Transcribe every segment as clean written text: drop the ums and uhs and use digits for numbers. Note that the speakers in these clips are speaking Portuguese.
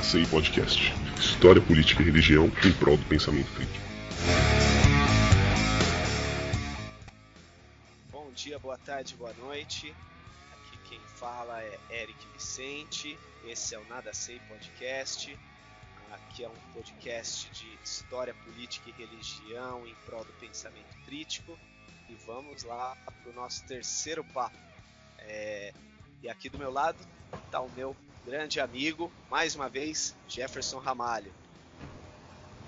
Nada Sei Podcast. História, política e religião em prol do pensamento crítico. Bom dia, boa tarde, boa noite. Aqui quem fala é Eric Vicente. Esse é o Nada Sei Podcast. Aqui é um podcast de história, política e religião em prol do pensamento crítico. E vamos lá para o nosso terceiro papo. E aqui do meu lado está o meu grande amigo, mais uma vez, Jefferson Ramalho.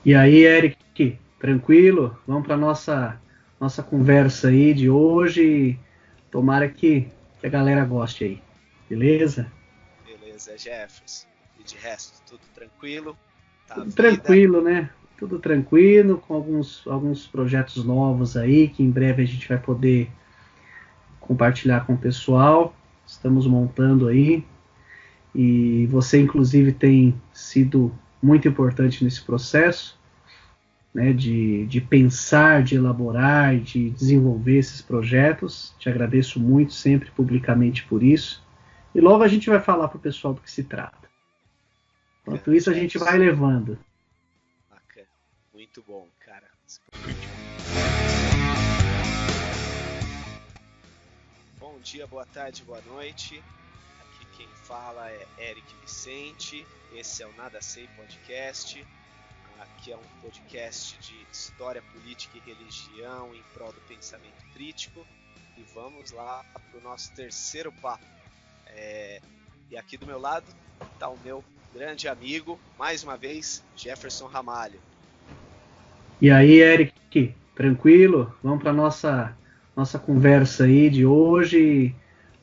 E aí, Eric, tranquilo? Vamos para nossa conversa aí de hoje. Tomara que a galera goste aí, beleza? Beleza, Jefferson. E de resto, tudo tranquilo? Tudo tranquilo, né? Tudo tranquilo, com alguns projetos novos aí, que em breve a gente vai poder compartilhar com o pessoal. Estamos montando aí. E você, inclusive, tem sido muito importante nesse processo, né, de pensar, de elaborar, de desenvolver esses projetos. Te agradeço muito, sempre publicamente por isso. E logo a gente vai falar para o pessoal do que se trata. Enquanto isso, a gente vai levando. Bacana. Muito bom, cara. Bom dia, boa tarde, boa noite. Quem fala é Eric Vicente, esse é o Nada Sei Podcast. Aqui é um podcast de história, política e religião em prol do pensamento crítico. E vamos lá para o nosso terceiro papo. E aqui do meu lado está o meu grande amigo, mais uma vez, Jefferson Ramalho. E aí, Eric, tranquilo? Vamos para nossa conversa aí de hoje.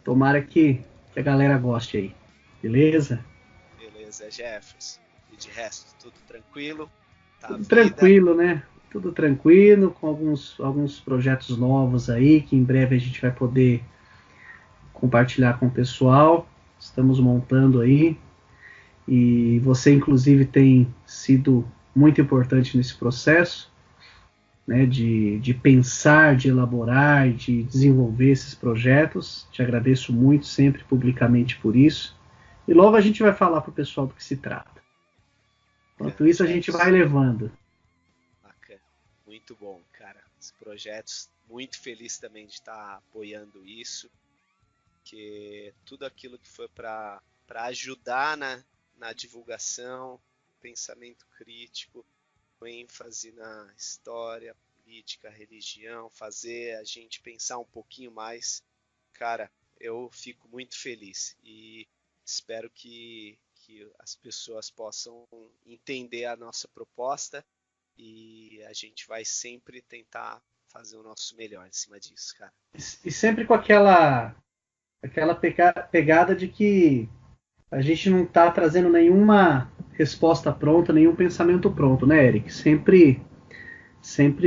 Tomara que a galera goste aí, beleza? Beleza, Jefferson. E de resto, tudo tranquilo? Tudo tranquilo, né? Tudo tranquilo, com alguns projetos novos aí, que em breve a gente vai poder compartilhar com o pessoal. Estamos montando aí. E você, inclusive, tem sido muito importante nesse processo, né, de pensar, de elaborar, de desenvolver esses projetos. Te agradeço muito, sempre publicamente por isso. E logo a gente vai falar para o pessoal do que se trata. Enquanto isso, a gente vai levando. Bacana. Muito bom, cara. Os projetos, muito feliz também de estar apoiando isso, que tudo aquilo que foi para ajudar na divulgação, pensamento crítico, ênfase na história, política, religião, fazer a gente pensar um pouquinho mais. Cara, eu fico muito feliz e espero que as pessoas possam entender a nossa proposta e a gente vai sempre tentar fazer o nosso melhor em cima disso, cara. E sempre com aquela pegada de que a gente não está trazendo nenhuma resposta pronta, nenhum pensamento pronto, né, Eric? Sempre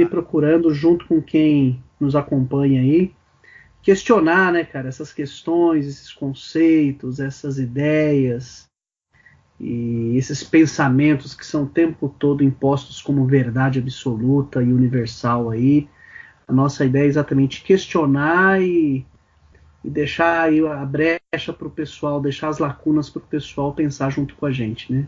procurando, junto com quem nos acompanha aí, questionar, né, cara, essas questões, esses conceitos, essas ideias e esses pensamentos que são o tempo todo impostos como verdade absoluta e universal aí. A nossa ideia é exatamente questionar e deixar aí a brecha para o pessoal, deixar as lacunas para o pessoal pensar junto com a gente, né?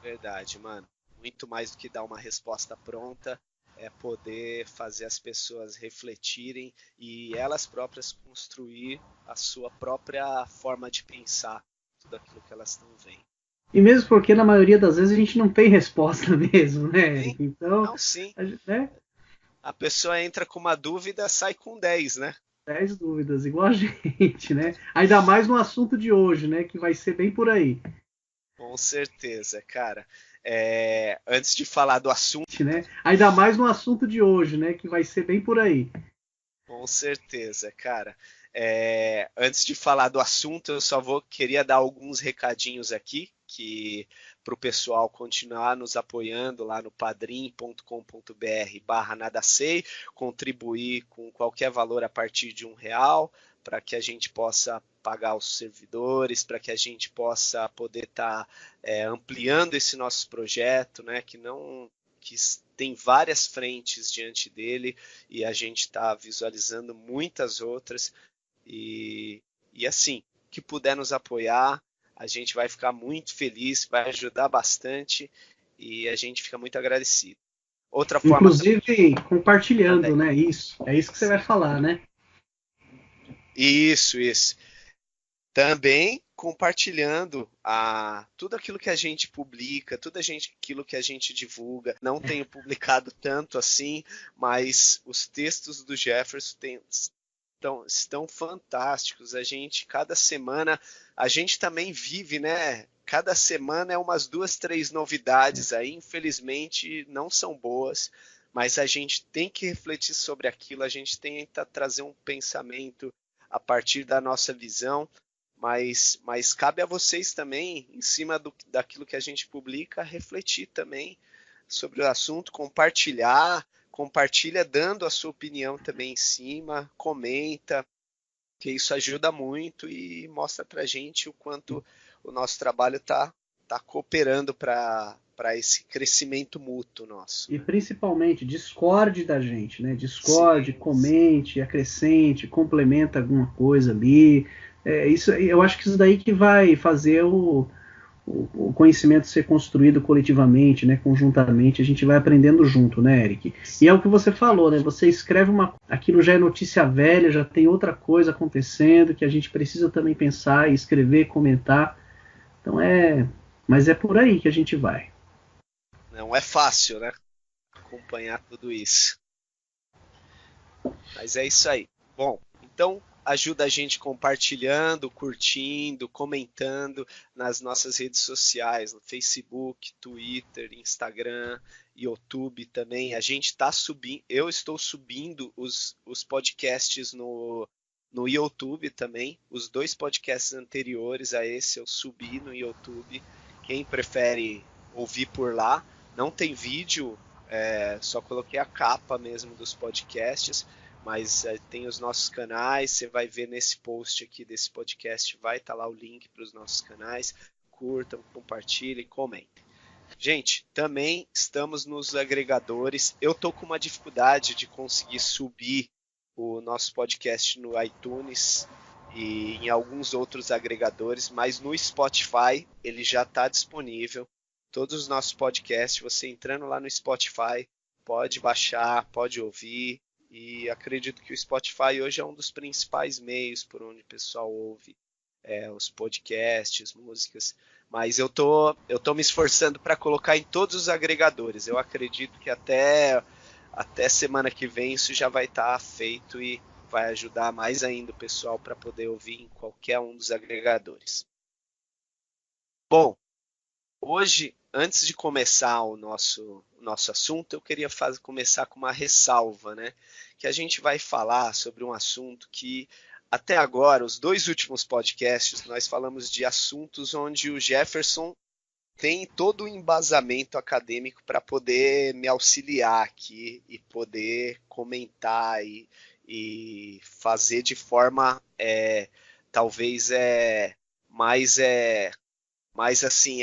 Verdade, mano. Muito mais do que dar uma resposta pronta, é poder fazer as pessoas refletirem e elas próprias construir a sua própria forma de pensar tudo aquilo que elas estão vendo. E mesmo porque na maioria das vezes a gente não tem resposta mesmo, né, Eric? Então, não, sim. Né? A pessoa entra com uma dúvida, sai com 10, né? 10 dúvidas, igual a gente, né? Ainda mais no assunto de hoje, né? Que vai ser bem por aí. Com certeza, cara. Antes de falar do assunto, né? Ainda mais no assunto de hoje, né? Que vai ser bem por aí. Com certeza, cara. Antes de falar do assunto, eu só queria dar alguns recadinhos aqui que para o pessoal continuar nos apoiando lá no padrim.com.br/nadasei, contribuir com qualquer valor a partir de R$1 para que a gente possa pagar os servidores, para que a gente possa poder estar ampliando esse nosso projeto, né, que tem várias frentes diante dele e a gente está visualizando muitas outras e assim, que puder nos apoiar, a gente vai ficar muito feliz, vai ajudar bastante e a gente fica muito agradecido. Outra forma inclusive compartilhando, né? Isso. É isso que você vai falar, né? Isso. Também compartilhando tudo aquilo que a gente publica, tudo aquilo que a gente divulga. Não tenho publicado tanto assim, mas os textos do Jefferson estão fantásticos. Cada semana, a gente também vive, né? Cada semana é umas 2, 3 novidades aí, infelizmente não são boas, mas a gente tem que refletir sobre aquilo, a gente tenta trazer um pensamento a partir da nossa visão, mas cabe a vocês também, em cima daquilo que a gente publica, refletir também sobre o assunto, compartilha dando a sua opinião também em cima, comenta, que isso ajuda muito e mostra pra gente o quanto o nosso trabalho tá cooperando para esse crescimento mútuo nosso. E principalmente, discorde da gente, né? Discorde, sim, comente, acrescente, complementa alguma coisa ali. Eu acho que isso daí que vai fazer o conhecimento ser construído coletivamente, né, conjuntamente, a gente vai aprendendo junto, né, Eric? E é o que você falou, né? Você escreve aquilo já é notícia velha, já tem outra coisa acontecendo que a gente precisa também pensar, escrever, comentar. Então mas é por aí que a gente vai. Não é fácil, né? Acompanhar tudo isso. Mas é isso aí. Bom, então ajuda a gente compartilhando, curtindo, comentando nas nossas redes sociais, no Facebook, Twitter, Instagram, YouTube também. A gente está subindo, eu estou subindo os podcasts no YouTube também. Os 2 podcasts anteriores a esse eu subi no YouTube. Quem prefere ouvir por lá, não tem vídeo, só coloquei a capa mesmo dos podcasts. Mas tem os nossos canais, você vai ver nesse post aqui desse podcast, vai estar lá o link para os nossos canais. Curtam, compartilhem, comentem. Gente, também estamos nos agregadores. Eu estou com uma dificuldade de conseguir subir o nosso podcast no iTunes e em alguns outros agregadores, mas no Spotify ele já está disponível. Todos os nossos podcasts, você entrando lá no Spotify, pode baixar, pode ouvir. E acredito que o Spotify hoje é um dos principais meios por onde o pessoal ouve os podcasts, músicas. Mas eu tô me esforçando para colocar em todos os agregadores. Eu acredito que até semana que vem isso já vai estar feito e vai ajudar mais ainda o pessoal para poder ouvir em qualquer um dos agregadores. Bom, hoje, antes de começar o nosso assunto, eu queria começar com uma ressalva, né? Que a gente vai falar sobre um assunto que, até agora, os 2 últimos podcasts, nós falamos de assuntos onde o Jefferson tem todo o embasamento acadêmico para poder me auxiliar aqui e poder comentar e fazer de forma, talvez, mais assim,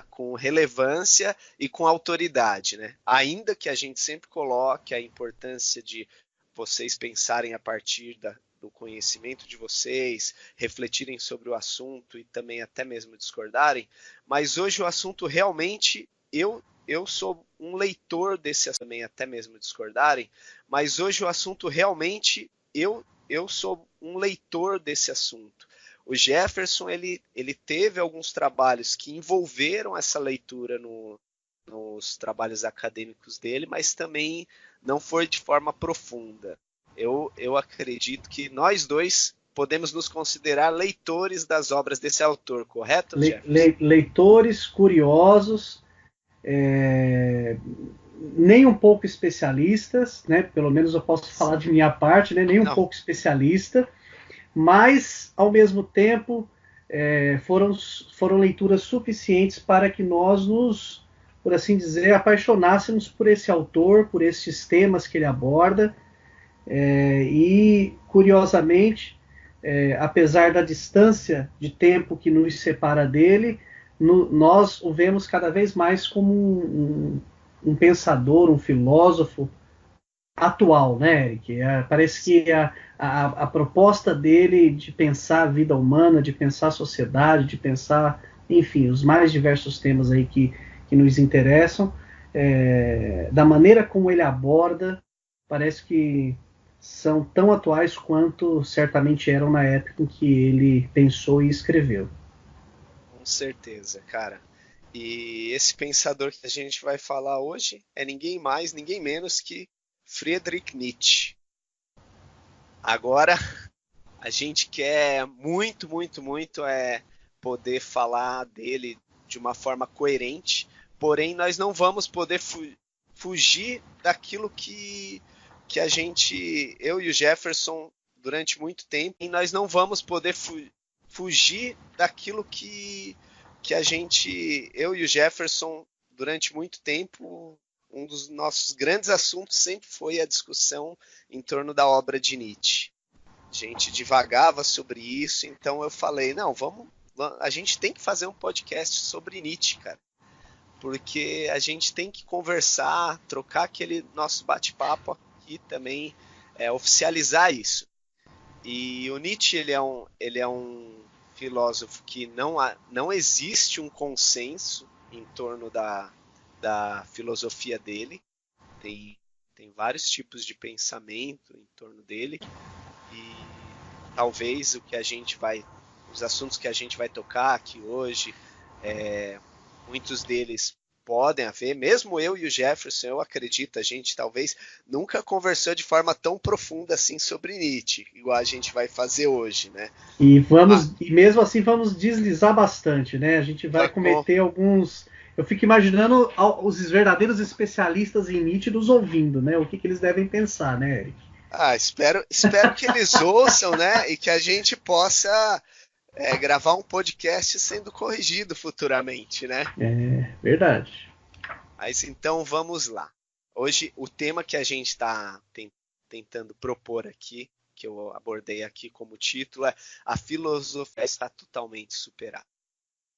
com relevância e com autoridade, né? Ainda que a gente sempre coloque a importância de vocês pensarem a partir do conhecimento de vocês, refletirem sobre o assunto e também até mesmo discordarem, mas hoje o assunto realmente, eu sou um leitor desse assunto, também até mesmo discordarem, mas hoje o assunto realmente, eu sou um leitor desse assunto. O Jefferson ele teve alguns trabalhos que envolveram essa leitura nos trabalhos acadêmicos dele, mas também não foi de forma profunda. Eu acredito que nós 2 podemos nos considerar leitores das obras desse autor, correto, Jefferson? Leitores, curiosos, nem um pouco especialistas, né? Pelo menos eu posso falar de minha parte, né? Nem um pouco especialista, mas, ao mesmo tempo, foram leituras suficientes para que nós nos, por assim dizer, apaixonássemos por esse autor, por esses temas que ele aborda, e, curiosamente, apesar da distância de tempo que nos separa dele, nós o vemos cada vez mais como um pensador, um filósofo, atual, né, Eric? Parece que a proposta dele de pensar a vida humana, de pensar a sociedade, de pensar, enfim, os mais diversos temas aí que nos interessam, da maneira como ele aborda, parece que são tão atuais quanto certamente eram na época em que ele pensou e escreveu. Com certeza, cara. E esse pensador que a gente vai falar hoje é ninguém mais, ninguém menos que Friedrich Nietzsche. Agora, a gente quer muito, muito, muito poder falar dele de uma forma coerente, porém nós não vamos poder fugir daquilo que a gente, eu e o Jefferson, durante muito tempo, e nós não vamos poder fugir daquilo que a gente, eu e o Jefferson, durante muito tempo, um dos nossos grandes assuntos sempre foi a discussão em torno da obra de Nietzsche. A gente divagava sobre isso, então eu falei, não, a gente tem que fazer um podcast sobre Nietzsche, cara. Porque a gente tem que conversar, trocar aquele nosso bate-papo aqui também, oficializar isso. E o Nietzsche, ele é um filósofo que não existe um consenso em torno da filosofia dele. Tem vários tipos de pensamento em torno dele. E talvez os assuntos que a gente vai tocar aqui hoje, muitos deles podem haver, mesmo eu e o Jefferson, eu acredito, a gente talvez nunca conversou de forma tão profunda assim sobre Nietzsche, igual a gente vai fazer hoje, né? E mesmo assim vamos deslizar bastante, né? A gente vai cometer alguns... Eu fico imaginando os verdadeiros especialistas em Nietzsche nos ouvindo, né? O que eles devem pensar, né, Eric? Espero que eles ouçam, né? E que a gente possa gravar um podcast sendo corrigido futuramente, né? É verdade. Mas então vamos lá. Hoje o tema que a gente está tentando propor aqui, que eu abordei aqui como título, é a filosofia está totalmente superada.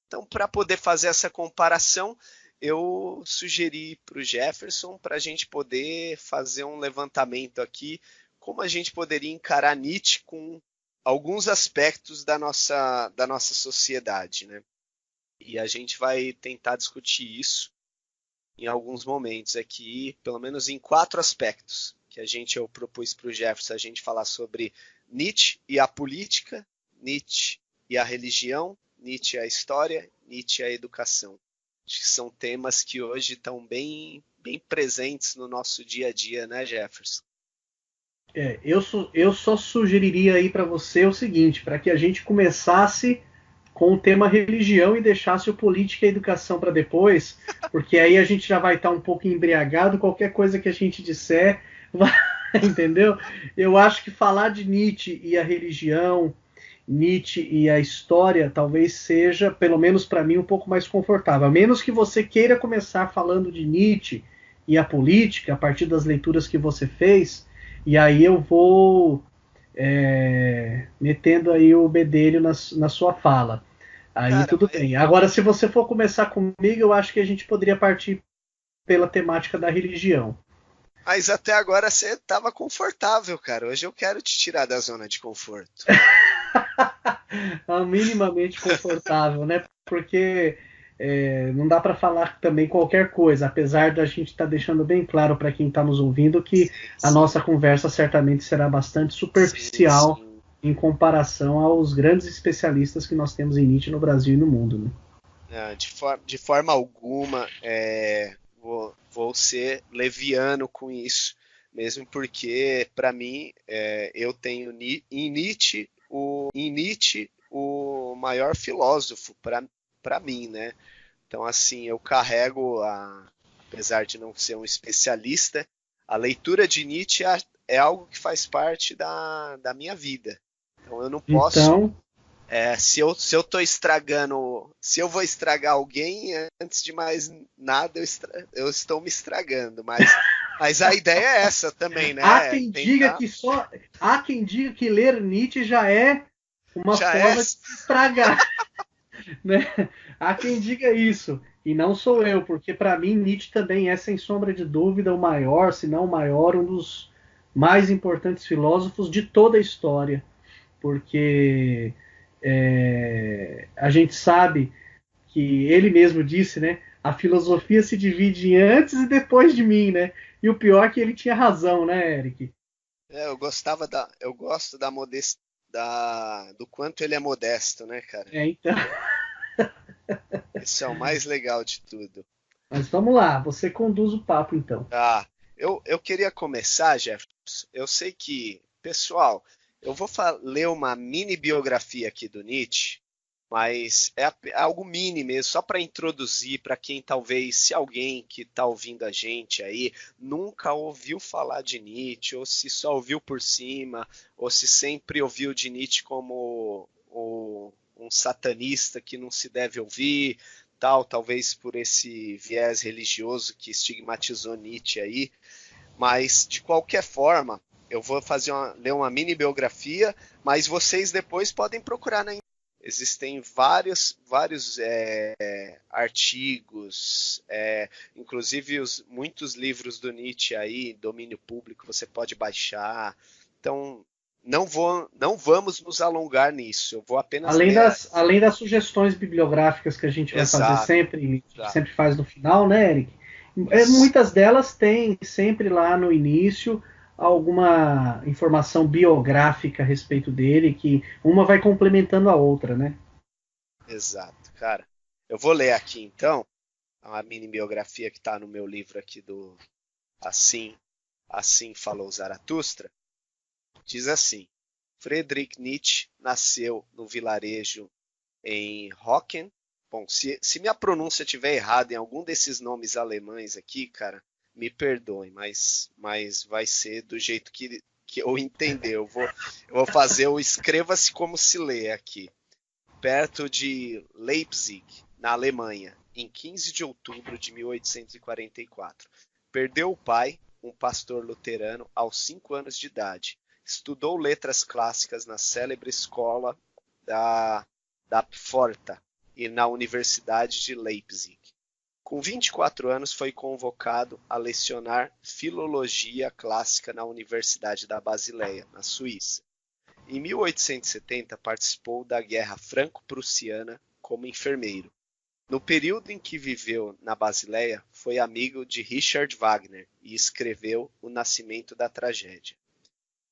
Então, para poder fazer essa comparação, eu sugeri para o Jefferson para a gente poder fazer um levantamento aqui, como a gente poderia encarar Nietzsche com alguns aspectos da nossa sociedade, né? E a gente vai tentar discutir isso em alguns momentos aqui, pelo menos em 4 aspectos, que eu propus para o Jefferson a gente falar sobre Nietzsche e a política, Nietzsche e a religião, Nietzsche e a história, Nietzsche e a educação. Acho que são temas que hoje estão bem presentes no nosso dia a dia, né, Jefferson? Eu só sugeriria aí para você o seguinte, para que a gente começasse com o tema religião e deixasse o política e a educação para depois, porque aí a gente já vai estar um pouco embriagado, qualquer coisa que a gente disser, entendeu? Eu acho que falar de Nietzsche e a religião, Nietzsche e a história, talvez seja, pelo menos para mim, um pouco mais confortável. A menos que você queira começar falando de Nietzsche e a política, a partir das leituras que você fez, e aí eu vou metendo aí o bedelho na sua fala. Aí cara, tudo bem. Agora, se você for começar comigo, eu acho que a gente poderia partir pela temática da religião. Mas até agora você estava confortável, cara. Hoje eu quero te tirar da zona de conforto. Minimamente confortável, né? Porque não dá para falar também qualquer coisa, apesar da gente estar deixando bem claro para quem está nos ouvindo que a nossa conversa certamente será bastante superficial em comparação aos grandes especialistas que nós temos em Nietzsche no Brasil e no mundo, né? De forma alguma vou ser leviano com isso, mesmo porque para mim eu tenho em Nietzsche o maior filósofo para mim, né? Então, assim, eu carrego, apesar de não ser um especialista, a leitura de Nietzsche é algo que faz parte da minha vida. Então, eu não posso... se eu tô estragando... Se eu vou estragar alguém, antes de mais nada, eu estou me estragando. Mas a ideia é essa também, né? Há quem diga que ler Nietzsche já é uma forma de se estragar. Né? Há quem diga isso, e não sou eu, porque para mim Nietzsche também é, sem sombra de dúvida, o maior, se não o maior, um dos mais importantes filósofos de toda a história, porque a gente sabe que ele mesmo disse, né? A filosofia se divide em antes e depois de mim, né? E o pior é que ele tinha razão, né, Eric? Eu gosto da modéstia, do quanto ele é modesto, né, cara? Então. Isso é o mais legal de tudo. Mas vamos lá, você conduz o papo então. Ah, eu queria começar, Jefferson. Eu sei que, pessoal, eu vou ler uma mini biografia aqui do Nietzsche, mas é algo mini mesmo, só para introduzir para quem talvez, se alguém que está ouvindo a gente aí nunca ouviu falar de Nietzsche, ou se só ouviu por cima, ou se sempre ouviu de Nietzsche como um satanista que não se deve ouvir, talvez por esse viés religioso que estigmatizou Nietzsche aí, mas de qualquer forma, eu vou ler uma mini biografia, mas vocês depois podem procurar na internet. Existem vários artigos, inclusive muitos livros do Nietzsche aí, domínio público, você pode baixar. Então, não vamos nos alongar nisso. Eu vou apenas ler. Além das sugestões bibliográficas que a gente vai fazer sempre faz no final, né, Eric? Muitas delas têm sempre lá no início alguma informação biográfica a respeito dele, que uma vai complementando a outra, né? Exato, cara. Eu vou ler aqui então a mini biografia que está no meu livro aqui do Assim Falou Zaratustra. Diz assim: Friedrich Nietzsche nasceu no vilarejo em Hocken. Bom, se minha pronúncia estiver errada em algum desses nomes alemães aqui, cara, me perdoem, mas vai ser do jeito que eu entender. Eu vou fazer o escreva-se como se lê aqui. Perto de Leipzig, na Alemanha, em 15 de outubro de 1844. Perdeu o pai, um pastor luterano, aos 5 anos de idade. Estudou letras clássicas na célebre escola da Pforta e na Universidade de Leipzig. Com 24 anos foi convocado a lecionar filologia clássica na Universidade da Basileia, na Suíça. Em 1870 participou da Guerra Franco-Prussiana como enfermeiro. No período em que viveu na Basileia, foi amigo de Richard Wagner e escreveu O Nascimento da Tragédia.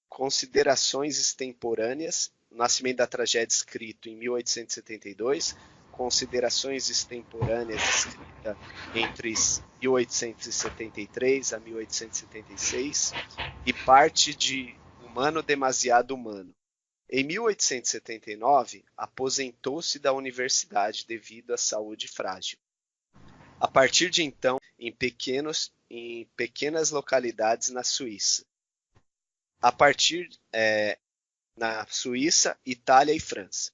Considerações extemporâneas, O Nascimento da Tragédia, escrito em 1872, Considerações extemporâneas, escrita entre 1873 a 1876, e parte de Humano Demasiado Humano. Em 1879, aposentou-se da universidade devido à saúde frágil. A partir de então, em pequenas localidades na Suíça. Na Suíça, Itália e França.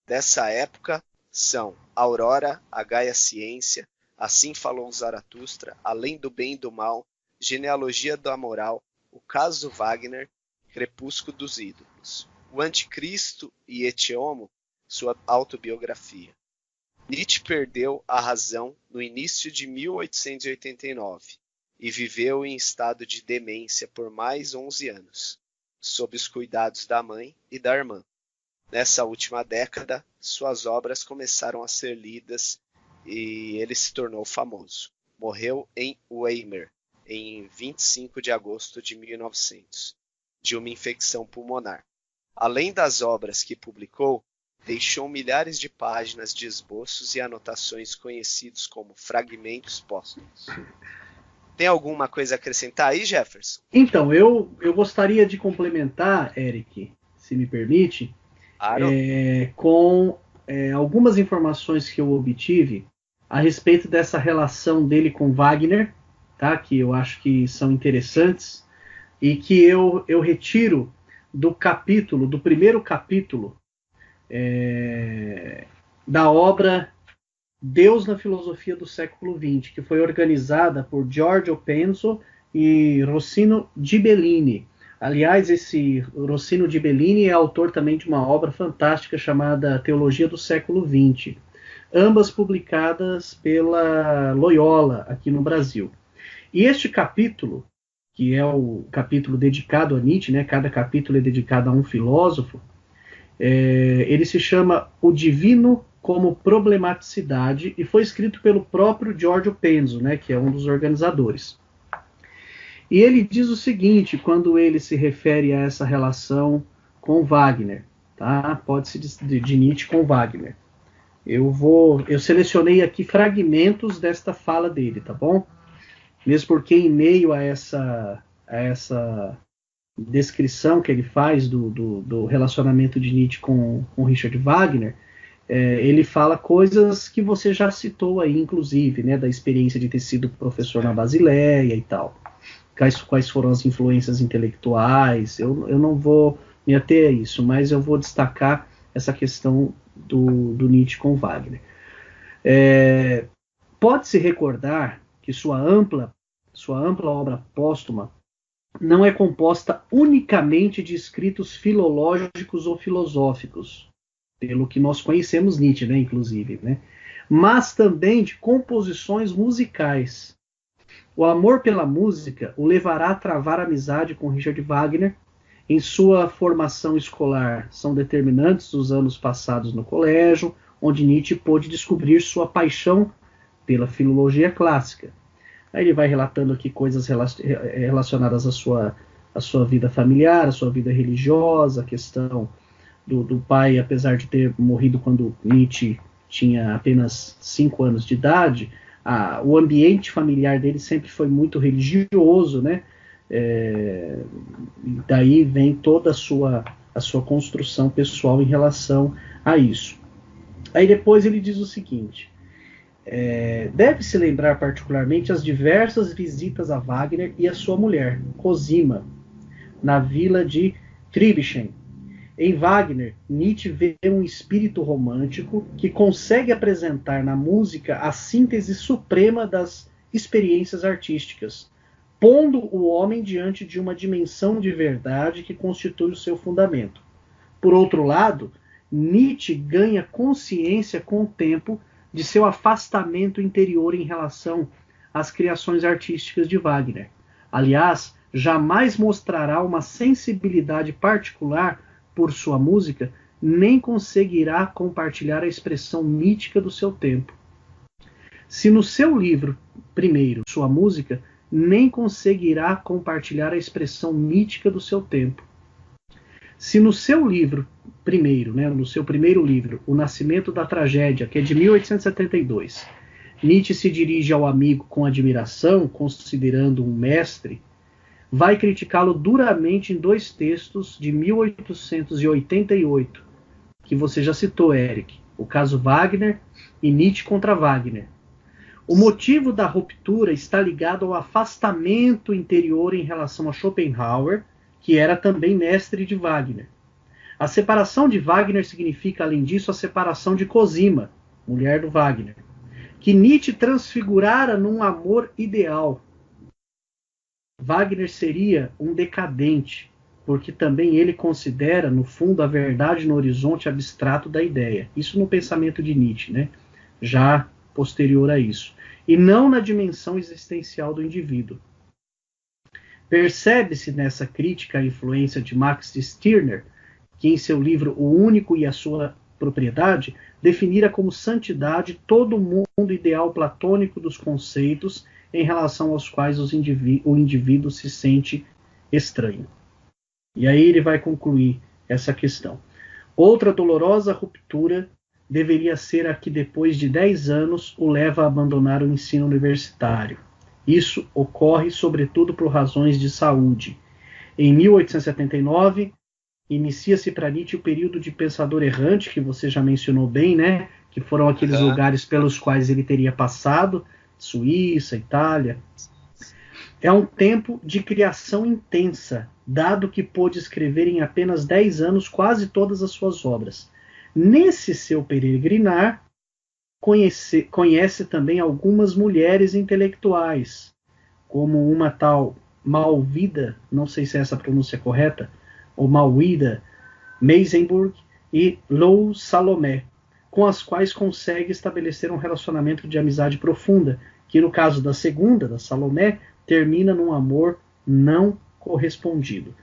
Dessa época são Aurora, a Gaia Ciência, Assim Falou Zaratustra, Além do Bem e do Mal, Genealogia da Moral, O Caso Wagner, Crepúsculo dos Ídolos, O Anticristo e Et Homo, sua autobiografia. Nietzsche perdeu a razão no início de 1889 e viveu em estado de demência por mais 11 anos, sob os cuidados da mãe e da irmã. Nessa última década, suas obras começaram a ser lidas e ele se tornou famoso. Morreu em Weimar, em 25 de agosto de 1900, de uma infecção pulmonar. Além das obras que publicou, deixou milhares de páginas de esboços e anotações conhecidos como fragmentos póstumos. Tem alguma coisa a acrescentar aí, Jefferson? Então, eu gostaria de complementar, Eric, se me permite, Claro. Com algumas informações que eu obtive a respeito dessa relação dele com Wagner, tá? Que eu acho que são interessantes e que eu retiro do primeiro capítulo da obra Deus na Filosofia do Século XX, que foi organizada por Giorgio Penso e Rossino Ghibellini. Aliás, esse Rossino Ghibellini é autor também de uma obra fantástica chamada Teologia do Século XX. ambas publicadas pela Loyola aqui no Brasil. E este capítulo, que é o capítulo dedicado a Nietzsche, né? Cada capítulo é dedicado a um filósofo, ele se chama O Divino como Problematicidade e foi escrito pelo próprio Giorgio Penso, né? Que é um dos organizadores. E ele diz o seguinte, quando ele se refere a essa relação com Wagner, tá? Pode-se de Nietzsche com Wagner. Eu selecionei aqui fragmentos desta fala dele, tá bom? Mesmo porque em meio a essa descrição que ele faz do relacionamento de Nietzsche com Richard Wagner, ele fala coisas que você já citou aí, inclusive, né, da experiência de ter sido professor na Basileia e tal. Quais foram as influências intelectuais. Eu não vou me ater a isso, mas eu vou destacar essa questão do Nietzsche com Wagner. Pode-se recordar que sua ampla obra póstuma não é composta unicamente de escritos filológicos ou filosóficos, pelo que nós conhecemos Nietzsche, né, inclusive, né, mas também de composições musicais. O amor pela música o levará a travar amizade com Richard Wagner. Em sua formação escolar são determinantes os anos passados no colégio, onde Nietzsche pôde descobrir sua paixão pela filologia clássica. Aí ele vai relatando aqui coisas relacionadas à sua vida familiar, à sua vida religiosa, a questão do pai, apesar de ter morrido quando Nietzsche tinha apenas 5 anos de idade, o ambiente familiar dele sempre foi muito religioso, né? Daí vem toda a sua construção pessoal em relação a isso. Aí depois ele diz o seguinte: deve-se lembrar particularmente as diversas visitas a Wagner e a sua mulher, Cosima, na vila de Triebichen. Em Wagner, Nietzsche vê um espírito romântico que consegue apresentar na música a síntese suprema das experiências artísticas, pondo o homem diante de uma dimensão de verdade que constitui o seu fundamento. Por outro lado, Nietzsche ganha consciência com o tempo de seu afastamento interior em relação às criações artísticas de Wagner. Aliás, jamais mostrará uma sensibilidade particular por sua música, nem conseguirá compartilhar a expressão mítica do seu tempo. Se no seu livro, primeiro, sua música, nem conseguirá compartilhar a expressão mítica do seu tempo. Se no seu livro, primeiro, né, no seu primeiro livro, O Nascimento da Tragédia, que é de 1872, Nietzsche se dirige ao amigo com admiração, considerando um mestre, vai criticá-lo duramente em 2 textos de 1888, que você já citou, Eric, o caso Wagner e Nietzsche contra Wagner. O motivo da ruptura está ligado ao afastamento interior em relação a Schopenhauer, que era também mestre de Wagner. A separação de Wagner significa, além disso, a separação de Cosima, mulher do Wagner, que Nietzsche transfigurara num amor ideal. Wagner seria um decadente, porque também ele considera, no fundo, a verdade no horizonte abstrato da ideia. Isso no pensamento de Nietzsche, né? Já posterior a isso. E não na dimensão existencial do indivíduo. Percebe-se nessa crítica a influência de Max Stirner, que em seu livro O Único e a Sua Propriedade, definira como santidade todo o mundo ideal platônico dos conceitos em relação aos quais o indivíduo se sente estranho. E aí ele vai concluir essa questão. Outra dolorosa ruptura deveria ser a que depois de 10 anos o leva a abandonar o ensino universitário. Isso ocorre sobretudo por razões de saúde. Em 1879, inicia-se para Nietzsche o período de pensador errante, que você já mencionou bem, né? Que foram aqueles lugares pelos quais ele teria passado, Suíça, Itália. É um tempo de criação intensa, dado que pôde escrever em apenas 10 anos quase todas as suas obras. Nesse seu peregrinar, conhece também algumas mulheres intelectuais, como uma tal Malvida, não sei se essa pronúncia é correta, ou Malwida Meisenburg e Lou Salomé, com as quais consegue estabelecer um relacionamento de amizade profunda, que no caso da segunda, da Salomé, termina num amor não correspondido.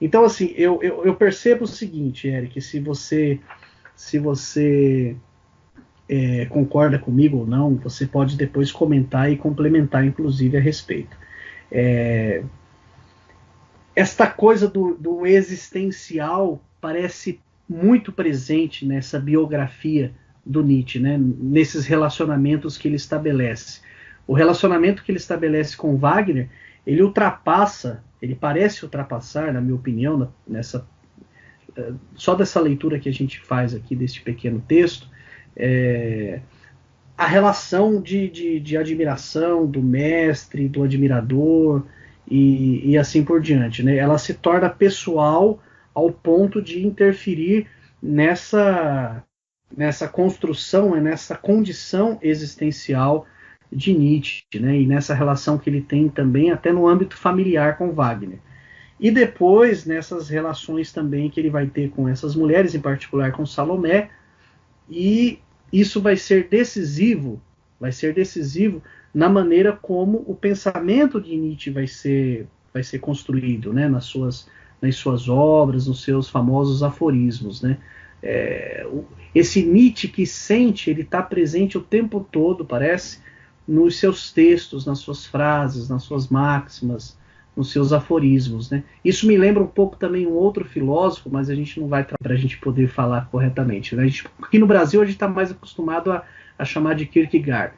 Então, assim, eu percebo o seguinte, Eric, se você concorda comigo ou não, você pode depois comentar e complementar, inclusive, a respeito. Esta coisa do existencial parece muito presente nessa biografia do Nietzsche, né? Nesses relacionamentos que ele estabelece. O relacionamento que ele estabelece com Wagner, ele parece ultrapassar, na minha opinião, só dessa leitura que a gente faz aqui deste pequeno texto, a relação de admiração do mestre, do admirador e assim por diante, né? Ela se torna pessoal ao ponto de interferir nessa construção, nessa condição existencial de Nietzsche, né? E nessa relação que ele tem também até no âmbito familiar com Wagner. E depois nessas relações também que ele vai ter com essas mulheres, em particular com Salomé, e isso vai ser decisivo na maneira como o pensamento de Nietzsche vai ser construído, né? nas suas obras, nos seus famosos aforismos, né? Esse Nietzsche que sente, ele está presente o tempo todo, parece, nos seus textos, nas suas frases, nas suas máximas, nos seus aforismos, né? Isso me lembra um pouco também um outro filósofo, mas a gente não vai para a gente poder falar corretamente, né? Aqui no Brasil a gente está mais acostumado a chamar de Kierkegaard,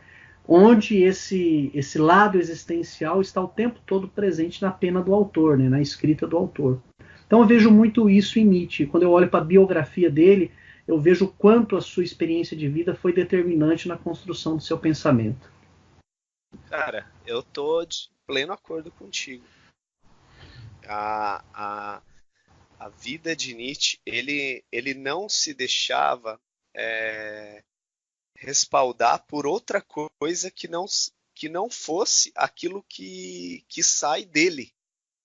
onde esse lado existencial está o tempo todo presente na pena do autor, né? Na escrita do autor. Então eu vejo muito isso em Nietzsche. Quando eu olho para a biografia dele, eu vejo o quanto a sua experiência de vida foi determinante na construção do seu pensamento. Cara, eu tô de pleno acordo contigo. A vida de Nietzsche, ele não se deixava respaldar por outra coisa que não fosse aquilo que sai dele.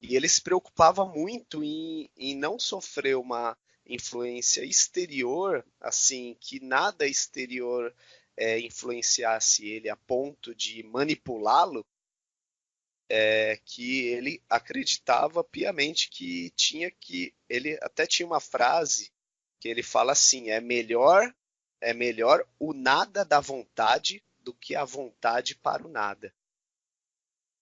E ele se preocupava muito em não sofrer uma influência exterior, assim, que nada exterior influenciasse ele a ponto de manipulá-lo, que ele acreditava piamente que ele até tinha uma frase que ele fala assim: é melhor o nada da vontade do que a vontade para o nada.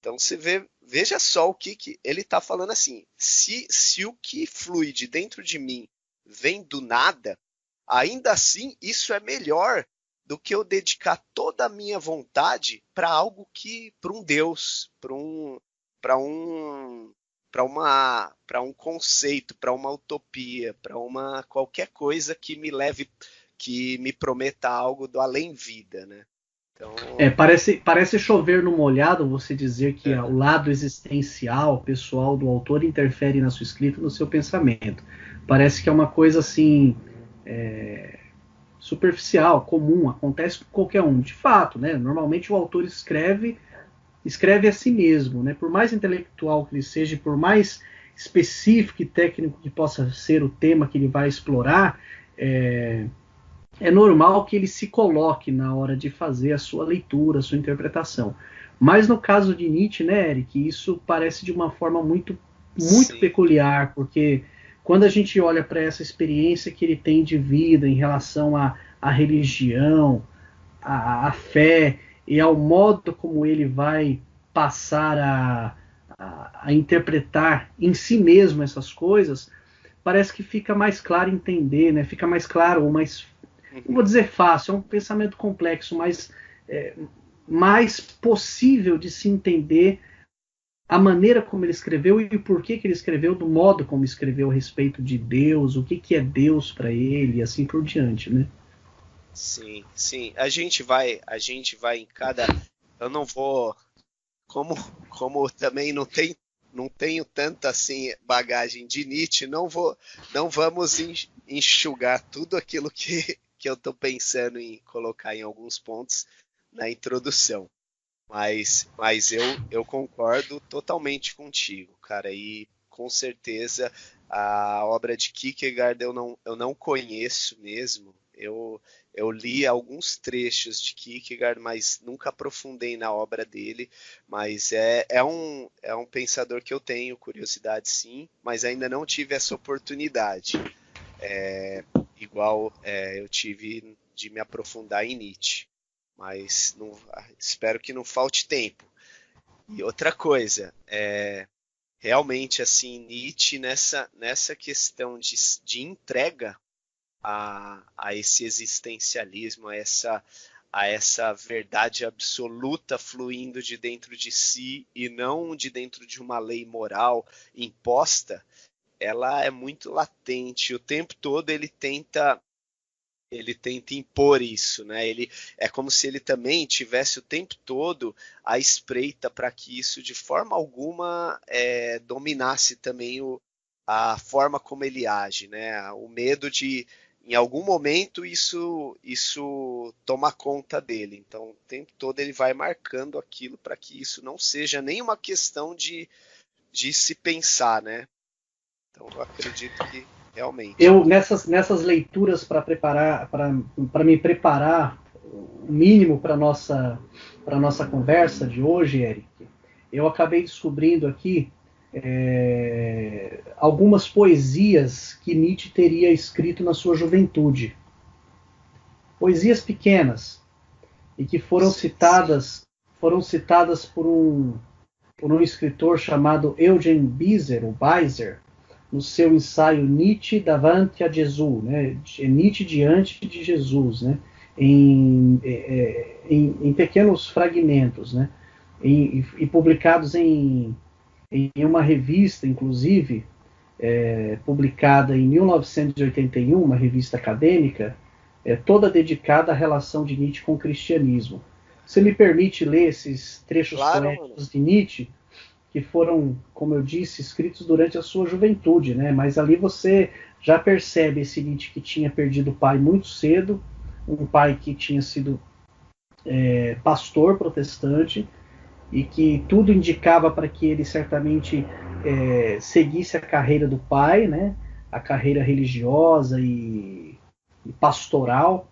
Então você veja só o que ele está falando assim. Se o que flui de dentro de mim vem do nada, ainda assim isso é melhor do que eu dedicar toda a minha vontade para algo para um Deus, para um conceito, para uma utopia, para uma qualquer coisa que me prometa algo do além-vida, né? Então, parece chover no molhado você dizer que o lado existencial, pessoal do autor interfere na sua escrita, no seu pensamento. Parece que é uma coisa assim superficial, comum, acontece com qualquer um. De fato, né? Normalmente o autor escreve a si mesmo, né? Por mais intelectual que ele seja, por mais específico e técnico que possa ser o tema que ele vai explorar, é normal que ele se coloque na hora de fazer a sua leitura, a sua interpretação. Mas no caso de Nietzsche, né, Eric, isso parece de uma forma muito peculiar, porque quando a gente olha para essa experiência que ele tem de vida em relação à religião, à fé e ao modo como ele vai passar a interpretar em si mesmo essas coisas, parece que fica mais claro entender, né? Fica mais claro, ou mais, não vou dizer fácil, é um pensamento complexo, mas mais possível de se entender a maneira como ele escreveu e o porquê que ele escreveu, do modo como escreveu a respeito de Deus, o que é Deus para ele e assim por diante, né? Sim, sim. A gente vai em cada... Eu não vou... Como também não tenho tanta assim bagagem de Nietzsche, não vamos enxugar tudo aquilo que eu estou pensando em colocar em alguns pontos na introdução. Mas eu concordo totalmente contigo, cara, e com certeza a obra de Kierkegaard eu não conheço mesmo. Eu li alguns trechos de Kierkegaard, mas nunca aprofundei na obra dele. Mas é um pensador que eu tenho curiosidade, sim, mas ainda não tive essa oportunidade. Igual eu tive de me aprofundar em Nietzsche. Mas espero que não falte tempo. E outra coisa, realmente assim, Nietzsche nessa questão de entrega a esse existencialismo, a essa verdade absoluta fluindo de dentro de si e não de dentro de uma lei moral imposta, ela é muito latente. O tempo todo ele tenta impor isso, né? É como se ele também tivesse o tempo todo à espreita para que isso de forma alguma dominasse também a forma como ele age, né? O medo de em algum momento isso toma conta dele. Então o tempo todo ele vai marcando aquilo para que isso não seja nem uma questão de se pensar, né? Então eu acredito que realmente. Eu, nessas leituras para me preparar o mínimo para nossa conversa de hoje, Eric, eu acabei descobrindo aqui algumas poesias que Nietzsche teria escrito na sua juventude. Poesias pequenas e que foram citadas por um escritor chamado Eugen Bizer, o Beiser, no seu ensaio Nietzsche davanti a Jesus, né? Nietzsche diante de Jesus, né? em pequenos fragmentos, né? E publicados em uma revista, inclusive, publicada em 1981, uma revista acadêmica, toda dedicada à relação de Nietzsche com o cristianismo. Você me permite ler esses trechos poéticos de Nietzsche, que foram, como eu disse, escritos durante a sua juventude, né? Mas ali você já percebe esse Nietzsche que tinha perdido o pai muito cedo, um pai que tinha sido pastor protestante, e que tudo indicava para que ele certamente seguisse a carreira do pai, né? A carreira religiosa e pastoral,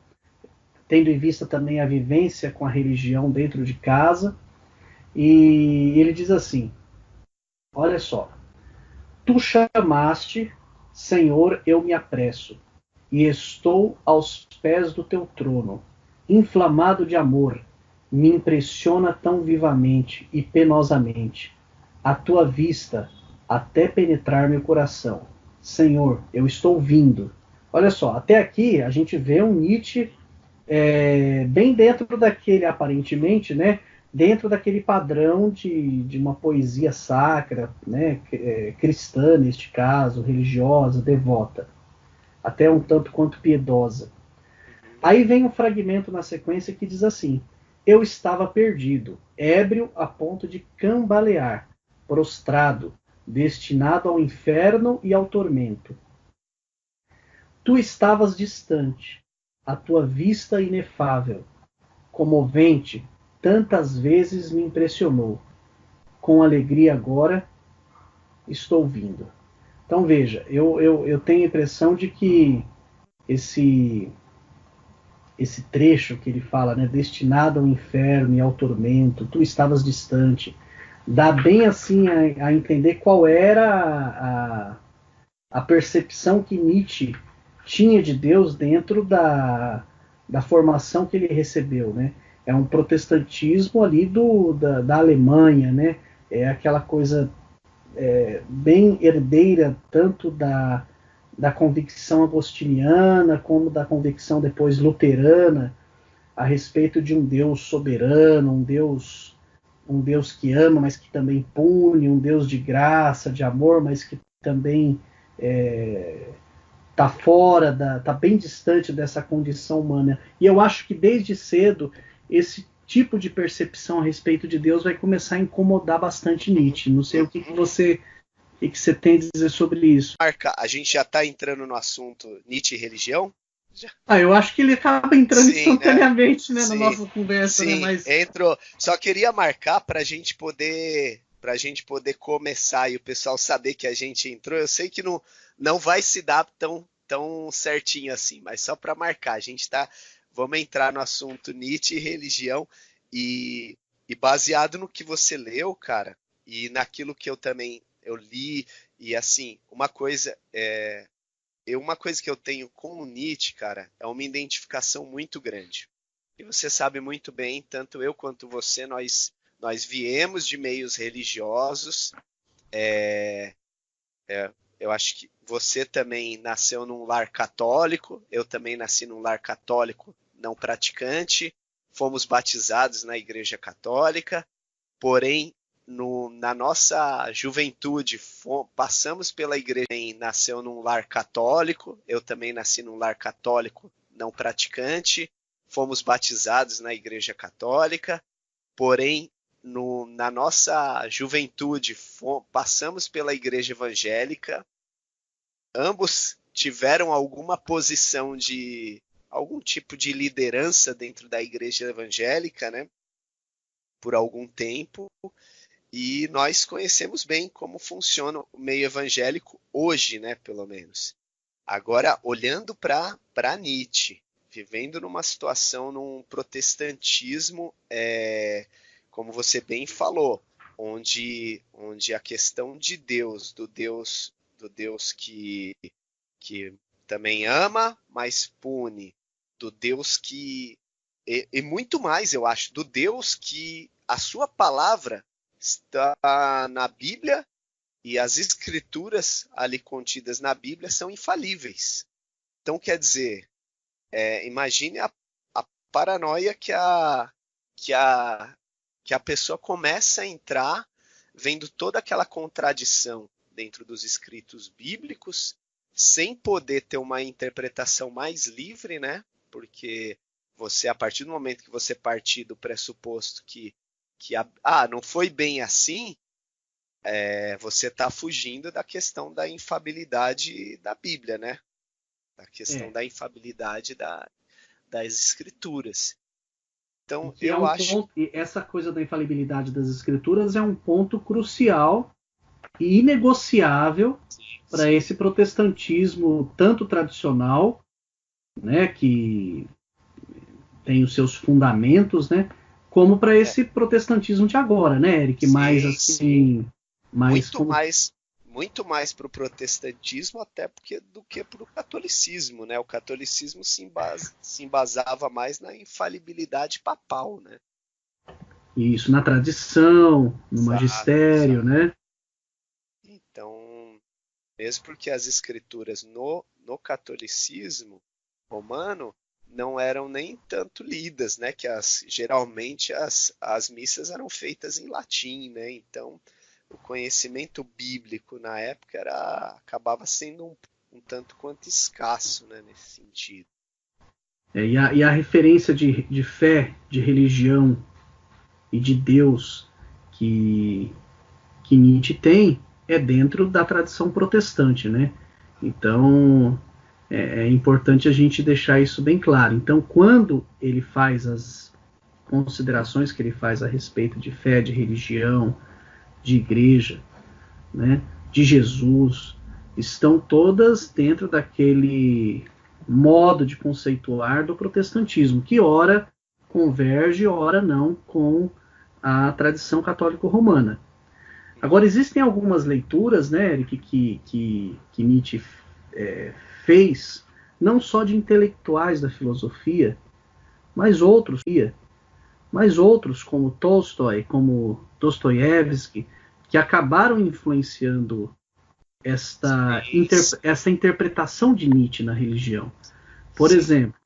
tendo em vista também a vivência com a religião dentro de casa. E ele diz assim: olha só, tu chamaste, Senhor, eu me apresso, e estou aos pés do teu trono, inflamado de amor, me impressiona tão vivamente e penosamente a tua vista até penetrar meu coração. Senhor, eu estou vindo. Olha só, até aqui a gente vê um Nietzsche bem dentro daquele, aparentemente, né? Dentro daquele padrão de uma poesia sacra, né? Cristã, neste caso, religiosa, devota, até um tanto quanto piedosa. Aí vem um fragmento na sequência que diz assim: eu estava perdido, ébrio a ponto de cambalear, prostrado, destinado ao inferno e ao tormento. Tu estavas distante, a tua vista inefável, comovente, tantas vezes me impressionou. Com alegria agora estou vindo. Então veja, eu tenho a impressão de que esse trecho que ele fala, né, destinado ao inferno e ao tormento, tu estavas distante, dá bem assim a entender qual era a percepção que Nietzsche tinha de Deus dentro da formação que ele recebeu, né? É um protestantismo ali da Alemanha, né? É aquela coisa bem herdeira tanto da convicção agostiniana como da convicção depois luterana a respeito de um Deus soberano, um Deus que ama, mas que também pune, um Deus de graça, de amor, mas que também está bem distante dessa condição humana. E eu acho que desde cedo esse tipo de percepção a respeito de Deus vai começar a incomodar bastante Nietzsche. Não sei o que você tem a dizer sobre isso. A gente já está entrando no assunto Nietzsche e religião? Eu acho que ele acaba entrando instantaneamente, né, na sim, nossa conversa. Sim, né? Mas entrou. Só queria marcar para a gente poder começar e o pessoal saber que a gente entrou. Eu sei que não vai se dar tão certinho assim, mas só para marcar, vamos entrar no assunto Nietzsche e religião, e baseado no que você leu, cara, e naquilo que eu li, e assim, uma coisa que eu tenho com o Nietzsche, cara, é uma identificação muito grande. E você sabe muito bem, tanto eu quanto você, nós viemos de meios religiosos. Eu acho que você também nasceu num lar católico, eu também nasci num lar católico não praticante, fomos batizados na Igreja Católica, porém, na nossa juventude, passamos pela igreja, nasceu num lar católico, eu também nasci num lar católico não praticante, fomos batizados na Igreja Católica, porém, na nossa juventude, passamos pela Igreja Evangélica, ambos tiveram alguma posição algum tipo de liderança dentro da Igreja Evangélica, né? Por algum tempo, e nós conhecemos bem como funciona o meio evangélico hoje, né, pelo menos. Agora, olhando para Nietzsche, vivendo numa situação, num protestantismo, como você bem falou, onde a questão de Deus, do Deus que também ama, mas pune, do Deus que... E muito mais, eu acho, do Deus que a sua palavra está na Bíblia e as escrituras ali contidas na Bíblia são infalíveis. Então, quer dizer, imagine a paranoia que a pessoa começa a entrar vendo toda aquela contradição dentro dos escritos bíblicos, sem poder ter uma interpretação mais livre, né? Porque você, a partir do momento que você partir do pressuposto que não foi bem assim, você está fugindo da questão da infalibilidade da Bíblia, né? Da questão da infalibilidade das escrituras. Então, eu acho... E essa coisa da infalibilidade das escrituras é um ponto crucial e inegociável para esse protestantismo tanto tradicional, né, que tem os seus fundamentos, né, como para esse protestantismo de agora, né, Eric? Mais assim, muito mais para o protestantismo até do que para o catolicismo, né? O catolicismo se embasava mais na infalibilidade papal, né? Isso, na tradição, no magistério, né? Então, mesmo porque as escrituras no catolicismo romano não eram nem tanto lidas, né? Que geralmente as missas eram feitas em latim, né? Então, o conhecimento bíblico na época acabava sendo um tanto quanto escasso, né? Nesse sentido. E a referência de fé, de religião e de Deus que Nietzsche tem é dentro da tradição protestante, né? Então, é importante a gente deixar isso bem claro. Então, quando ele faz as considerações que ele faz a respeito de fé, de religião, de igreja, né, de Jesus, estão todas dentro daquele modo de conceituar do protestantismo, que ora converge, ora não, com a tradição católico-romana. Agora, existem algumas leituras, né, Eric, que Nietzsche fez, não só de intelectuais da filosofia, mas outros como Tolstói, como Dostoiévski, que acabaram influenciando essa interpretação de Nietzsche na religião. Por exemplo,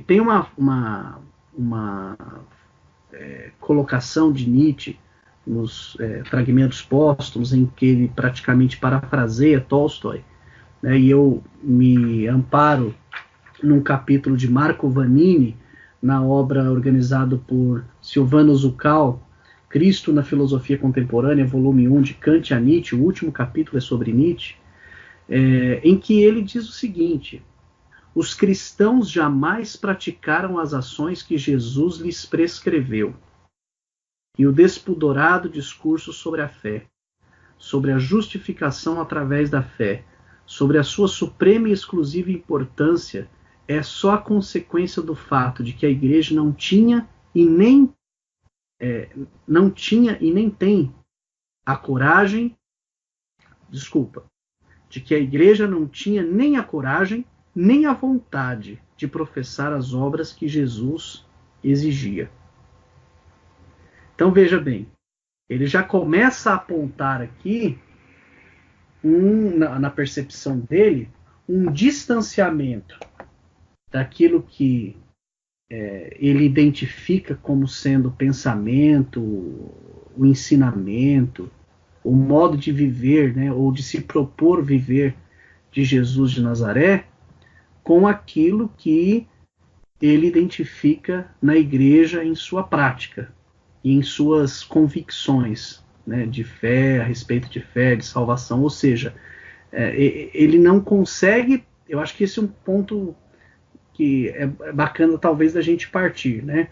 tem uma colocação de Nietzsche nos fragmentos póstumos em que ele praticamente parafraseia Tolstói, né, e eu me amparo num capítulo de Marco Vanini, na obra organizada por Silvano Zuccalli, Cristo na Filosofia Contemporânea, volume 1, de Kant a Nietzsche, o último capítulo é sobre Nietzsche, em que ele diz o seguinte: os cristãos jamais praticaram as ações que Jesus lhes prescreveu, e o despudorado discurso sobre a fé, sobre a justificação através da fé, sobre a sua suprema e exclusiva importância é só a consequência do fato de que a igreja não tinha e nem tem a coragem, de que a igreja não tinha nem a coragem, nem a vontade de professar as obras que Jesus exigia. Então veja bem, ele já começa a apontar aqui, na percepção dele, um distanciamento daquilo que ele identifica como sendo o pensamento, o ensinamento, o modo de viver, né, ou de se propor viver de Jesus de Nazaré, com aquilo que ele identifica na igreja em sua prática e em suas convicções, né, de fé, a respeito de fé, de salvação. Ou seja, ele não consegue, eu acho que esse é um ponto que é bacana talvez da gente partir, né?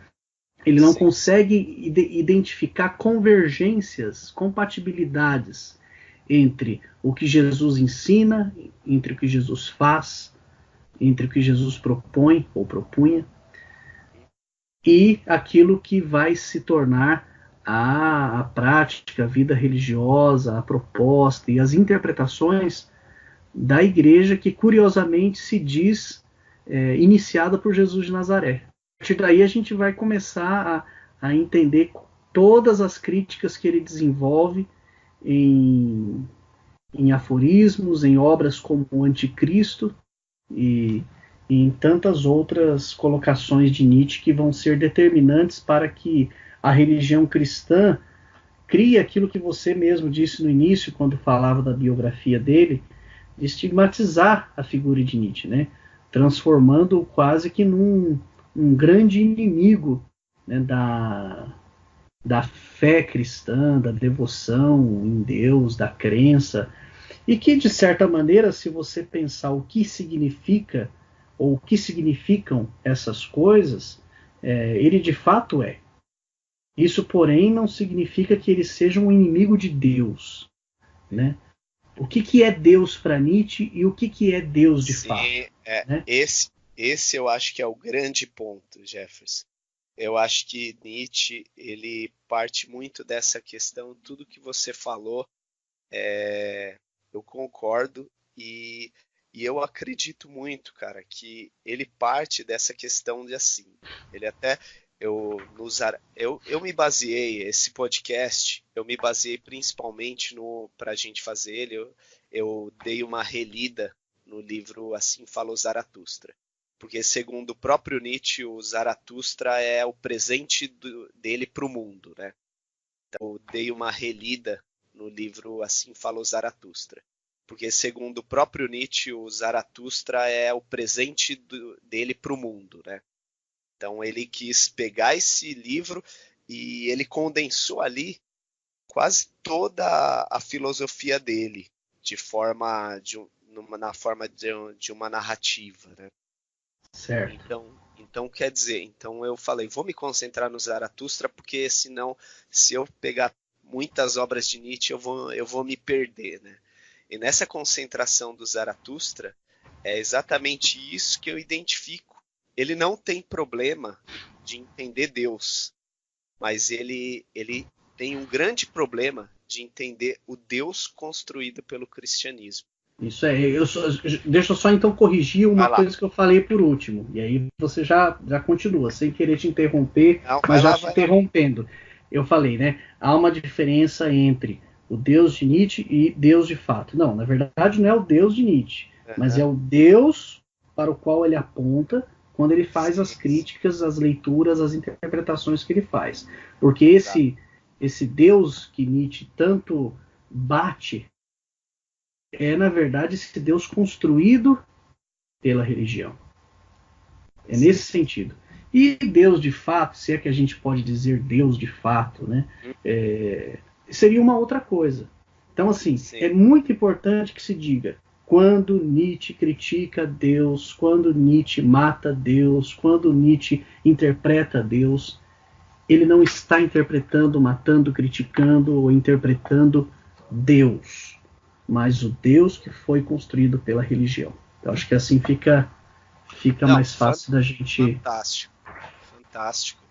Ele não consegue identificar convergências, compatibilidades entre o que Jesus ensina, entre o que Jesus faz, entre o que Jesus propõe ou propunha, e aquilo que vai se tornar a prática, a vida religiosa, a proposta e as interpretações da igreja que, curiosamente, se diz iniciada por Jesus de Nazaré. A partir daí a gente vai começar a entender todas as críticas que ele desenvolve em aforismos, em obras como o Anticristo e em tantas outras colocações de Nietzsche que vão ser determinantes para que a religião cristã crie aquilo que você mesmo disse no início, quando falava da biografia dele, de estigmatizar a figura de Nietzsche, né? Transformando-o quase que num grande inimigo, né, da fé cristã, da devoção em Deus, da crença, e que, de certa maneira, se você pensar o que significa ou o que significam essas coisas, ele de fato é. Isso, porém, não significa que ele seja um inimigo de Deus, né? O que é Deus para Nietzsche e o que é Deus de fato? Né? Esse eu acho que é o grande ponto, Jefferson. Eu acho que Nietzsche, ele parte muito dessa questão, tudo que você falou, eu concordo, e eu acredito muito, cara, que ele parte dessa questão de assim, ele até, eu me baseei, esse podcast, eu me baseei principalmente pra gente fazer ele, eu dei uma relida no livro Assim Falou Zaratustra. Porque, segundo o próprio Nietzsche, o Zaratustra é o presente dele para o mundo, né? Então, eu dei uma relida no livro Assim Falou Zaratustra. Porque, segundo o próprio Nietzsche, o Zaratustra é o presente dele para o mundo, né? Então, ele quis pegar esse livro e ele condensou ali quase toda a filosofia dele, na forma de uma narrativa, né? Certo. Então quer dizer, então eu falei, vou me concentrar no Zaratustra, porque senão, se eu pegar muitas obras de Nietzsche, eu vou me perder, né? E nessa concentração do Zaratustra, é exatamente isso que eu identifico. Ele não tem problema de entender Deus, mas ele tem um grande problema de entender o Deus construído pelo cristianismo. Isso deixa eu só então corrigir uma coisa que eu falei por último. E aí você já continua, sem querer te interromper, mas já te interrompendo. Eu falei, né? Há uma diferença entre o Deus de Nietzsche e Deus de fato. Não, na verdade não é o Deus de Nietzsche, mas é o Deus para o qual ele aponta quando ele faz as críticas, as leituras, as interpretações que ele faz. Porque esse Deus que Nietzsche tanto bate é, na verdade, esse Deus construído pela religião. É nesse sentido. E Deus de fato, se é que a gente pode dizer Deus de fato, né, seria uma outra coisa. Então, assim, é muito importante que se diga, quando Nietzsche critica Deus, quando Nietzsche mata Deus, quando Nietzsche interpreta Deus, ele não está interpretando, matando, criticando ou interpretando Deus. mas o Deus que foi construído pela religião. Eu acho que assim fica Não, mais fácil da gente. fantástico, fantástico.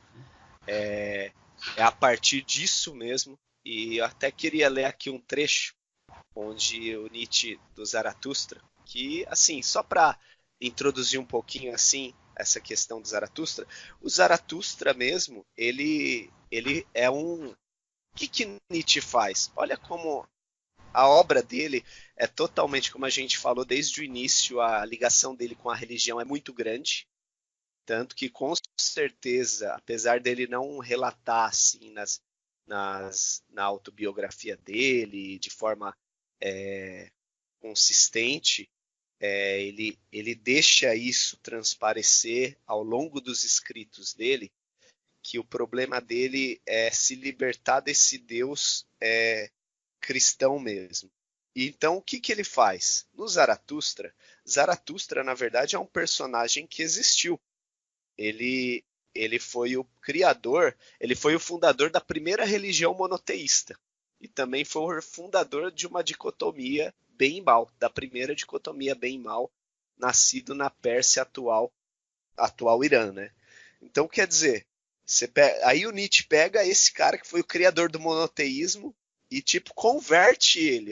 É a partir disso mesmo, e eu até queria ler aqui um trecho onde o Nietzsche do Zaratustra, que assim, só para introduzir um pouquinho assim essa questão do Zaratustra, o Zaratustra mesmo, ele é um, o que Nietzsche faz? Olha como a obra dele é totalmente, como a gente falou desde o início, a ligação dele com a religião é muito grande, tanto que com certeza, apesar dele não relatar assim na autobiografia dele de forma consistente, ele deixa isso transparecer ao longo dos escritos dele, que o problema dele é se libertar desse Deus cristão mesmo. E então o que ele faz? No Zaratustra, Zaratustra na verdade é um personagem que existiu. Ele, ele foi o criador, ele foi o fundador da primeira religião monoteísta. E também foi o fundador de uma dicotomia bem e mal, da primeira dicotomia bem e mal, nascido na Pérsia atual Irã, né? Então, quer dizer, aí o Nietzsche pega esse cara que foi o criador do monoteísmo e, tipo, converte ele.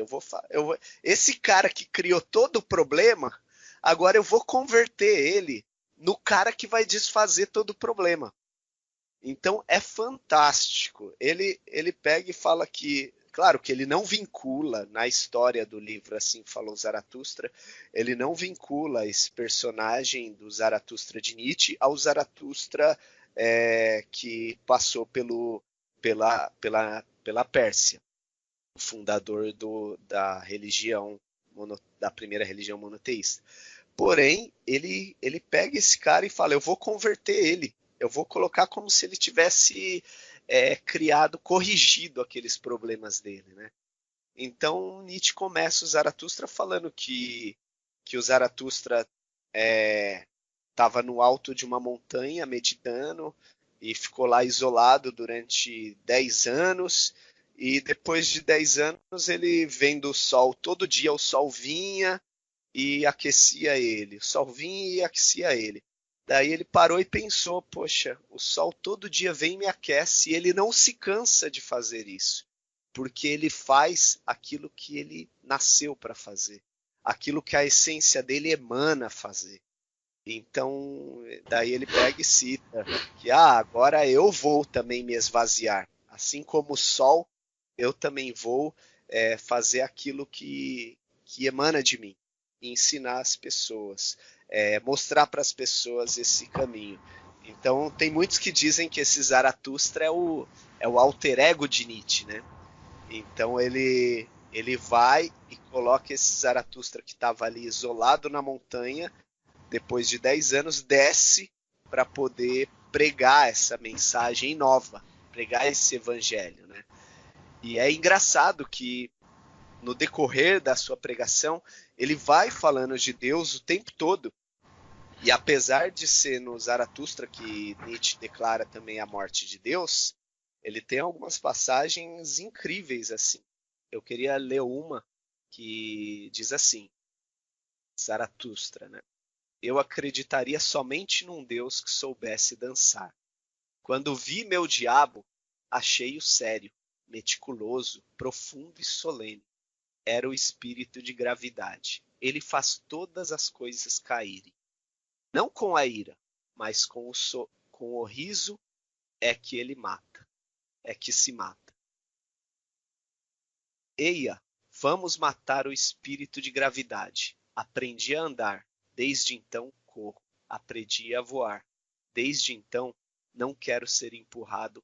Esse cara que criou todo o problema, agora eu vou converter ele no cara que vai desfazer todo o problema. Então é fantástico. Ele pega e fala que, claro que ele não vincula na história do livro, assim falou Zaratustra, ele não vincula esse personagem do Zaratustra de Nietzsche ao Zaratustra que passou pela Pérsia, o fundador da religião, da primeira religião monoteísta. Porém, ele pega esse cara e fala, eu vou converter ele, eu vou colocar como se ele tivesse corrigido aqueles problemas dele, né? Então, Nietzsche começa o Zaratustra falando que o Zaratustra estava no alto de uma montanha meditando e ficou lá isolado durante 10 anos, e depois de 10 anos ele vendo o sol, todo dia o sol vinha e aquecia ele. O sol vinha e aquecia ele. Daí ele parou e pensou, poxa, o sol todo dia vem e me aquece, e ele não se cansa de fazer isso, porque ele faz aquilo que ele nasceu para fazer, aquilo que a essência dele emana fazer. Então, daí ele pega e cita que agora eu vou também me esvaziar. Assim como o sol, eu também vou fazer aquilo que emana de mim, e ensinar as pessoas, mostrar para as pessoas esse caminho. Então, tem muitos que dizem que esse Zaratustra é o alter ego de Nietzsche, né? Então, ele vai e coloca esse Zaratustra que estava ali isolado na montanha, depois de 10 anos, desce para poder pregar essa mensagem nova, pregar esse evangelho, né? E é engraçado que no decorrer da sua pregação, ele vai falando de Deus o tempo todo. E apesar de ser no Zaratustra que Nietzsche declara também a morte de Deus, ele tem algumas passagens incríveis assim. Eu queria ler uma que diz assim, Zaratustra, né? Eu acreditaria somente num Deus que soubesse dançar. Quando vi meu diabo, achei-o sério, meticuloso, profundo e solene. Era o espírito de gravidade. Ele faz todas as coisas caírem. Não com a ira, mas com o riso é que ele mata, é que se mata. Eia, vamos matar o espírito de gravidade. Aprendi a andar, desde então corro. Aprendi a voar. Desde então não quero ser empurrado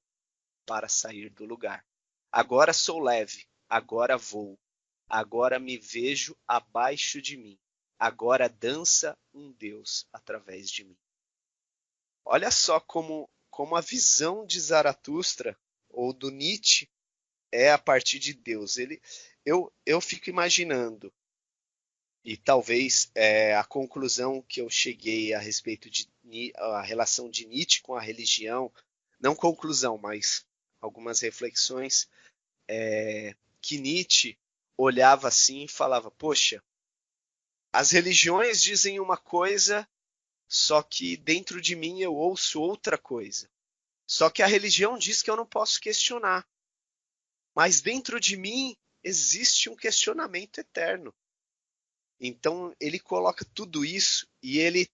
para sair do lugar. Agora sou leve, agora voo. Agora me vejo abaixo de mim. Agora dança um Deus através de mim. Olha só como a visão de Zaratustra ou do Nietzsche é a partir de Deus. Eu fico imaginando, e talvez a conclusão que eu cheguei a respeito de a relação de Nietzsche com a religião, não conclusão, mas algumas reflexões, que Nietzsche olhava assim e falava, poxa, as religiões dizem uma coisa, só que dentro de mim eu ouço outra coisa. Só que a religião diz que eu não posso questionar. Mas dentro de mim existe um questionamento eterno. Então ele coloca tudo isso e ele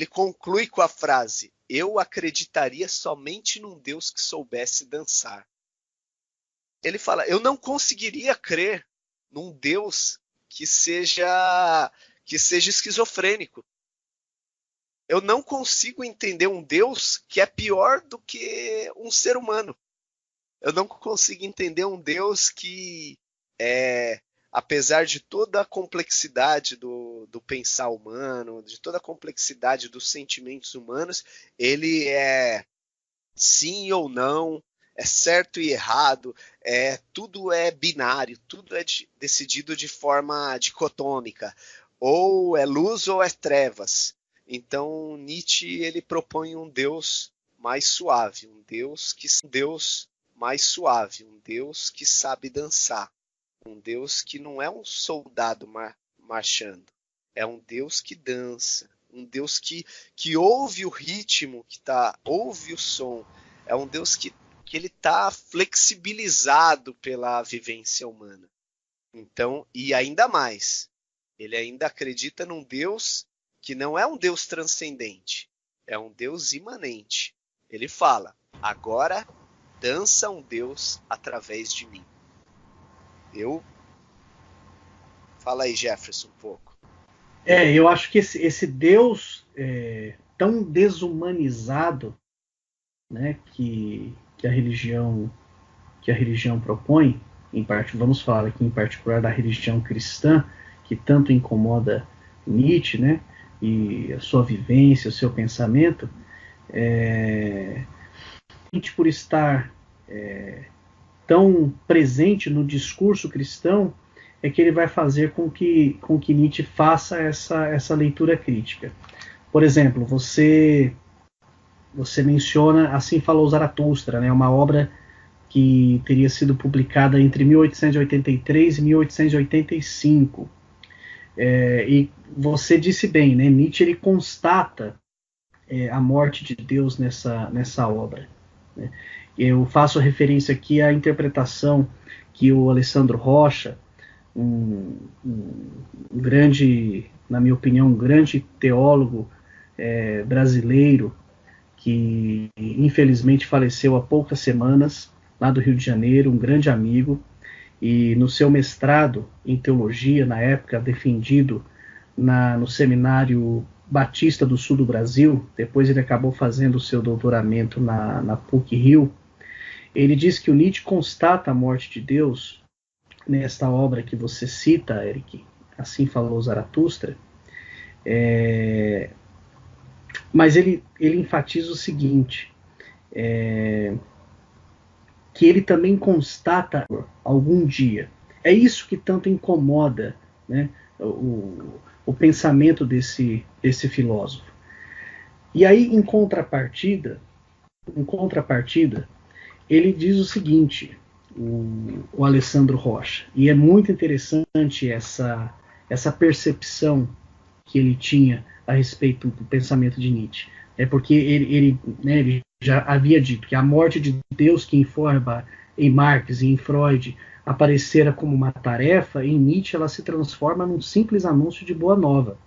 conclui com a frase: eu acreditaria somente num Deus que soubesse dançar. Ele fala: eu não conseguiria crer num Deus que seja esquizofrênico. Eu não consigo entender um Deus que é pior do que um ser humano. Eu não consigo entender um Deus que, apesar de toda a complexidade do pensar humano, de toda a complexidade dos sentimentos humanos, ele é sim ou não, é certo e errado, tudo é binário, tudo é decidido de forma dicotômica, ou é luz ou é trevas. Então Nietzsche ele propõe um Deus mais suave, um Deus mais suave, um Deus que sabe dançar, um Deus que não é um soldado marchando, é um Deus que dança, um Deus que ouve o ritmo, ouve o som, é um Deus que ele está flexibilizado pela vivência humana. Então, e ainda mais, ele ainda acredita num Deus que não é um Deus transcendente, é um Deus imanente. Ele fala: agora dança um Deus através de mim. Fala aí, Jefferson, um pouco. Eu acho que esse Deus tão desumanizado, né, que a religião propõe, vamos falar aqui em particular da religião cristã, que tanto incomoda Nietzsche, né, e a sua vivência, o seu pensamento, por estar tão presente no discurso cristão, é que ele vai fazer com que Nietzsche faça essa leitura crítica. Por exemplo, você menciona Assim Falou Zaratustra, né, uma obra que teria sido publicada entre 1883 e 1885. E você disse bem, né, Nietzsche ele constata a morte de Deus nessa obra, né? Eu faço referência aqui à interpretação que o Alessandro Rocha, um grande, na minha opinião, um grande teólogo brasileiro, que infelizmente faleceu há poucas semanas, lá do Rio de Janeiro, um grande amigo, e no seu mestrado em teologia, na época defendido no Seminário Batista do Sul do Brasil, depois ele acabou fazendo o seu doutoramento na PUC-Rio, ele diz que o Nietzsche constata a morte de Deus nesta obra que você cita, Eric, Assim Falou Zaratustra, mas ele enfatiza o seguinte, que ele também constata algum dia. É isso que tanto incomoda, né, o pensamento desse filósofo. E aí, em contrapartida, ele diz o seguinte, o Alessandro Rocha, e é muito interessante essa percepção que ele tinha a respeito do pensamento de Nietzsche. Porque ele já havia dito que a morte de Deus, que em Feuerbach, em Marx e em Freud aparecera como uma tarefa, em Nietzsche ela se transforma num simples anúncio de boa nova.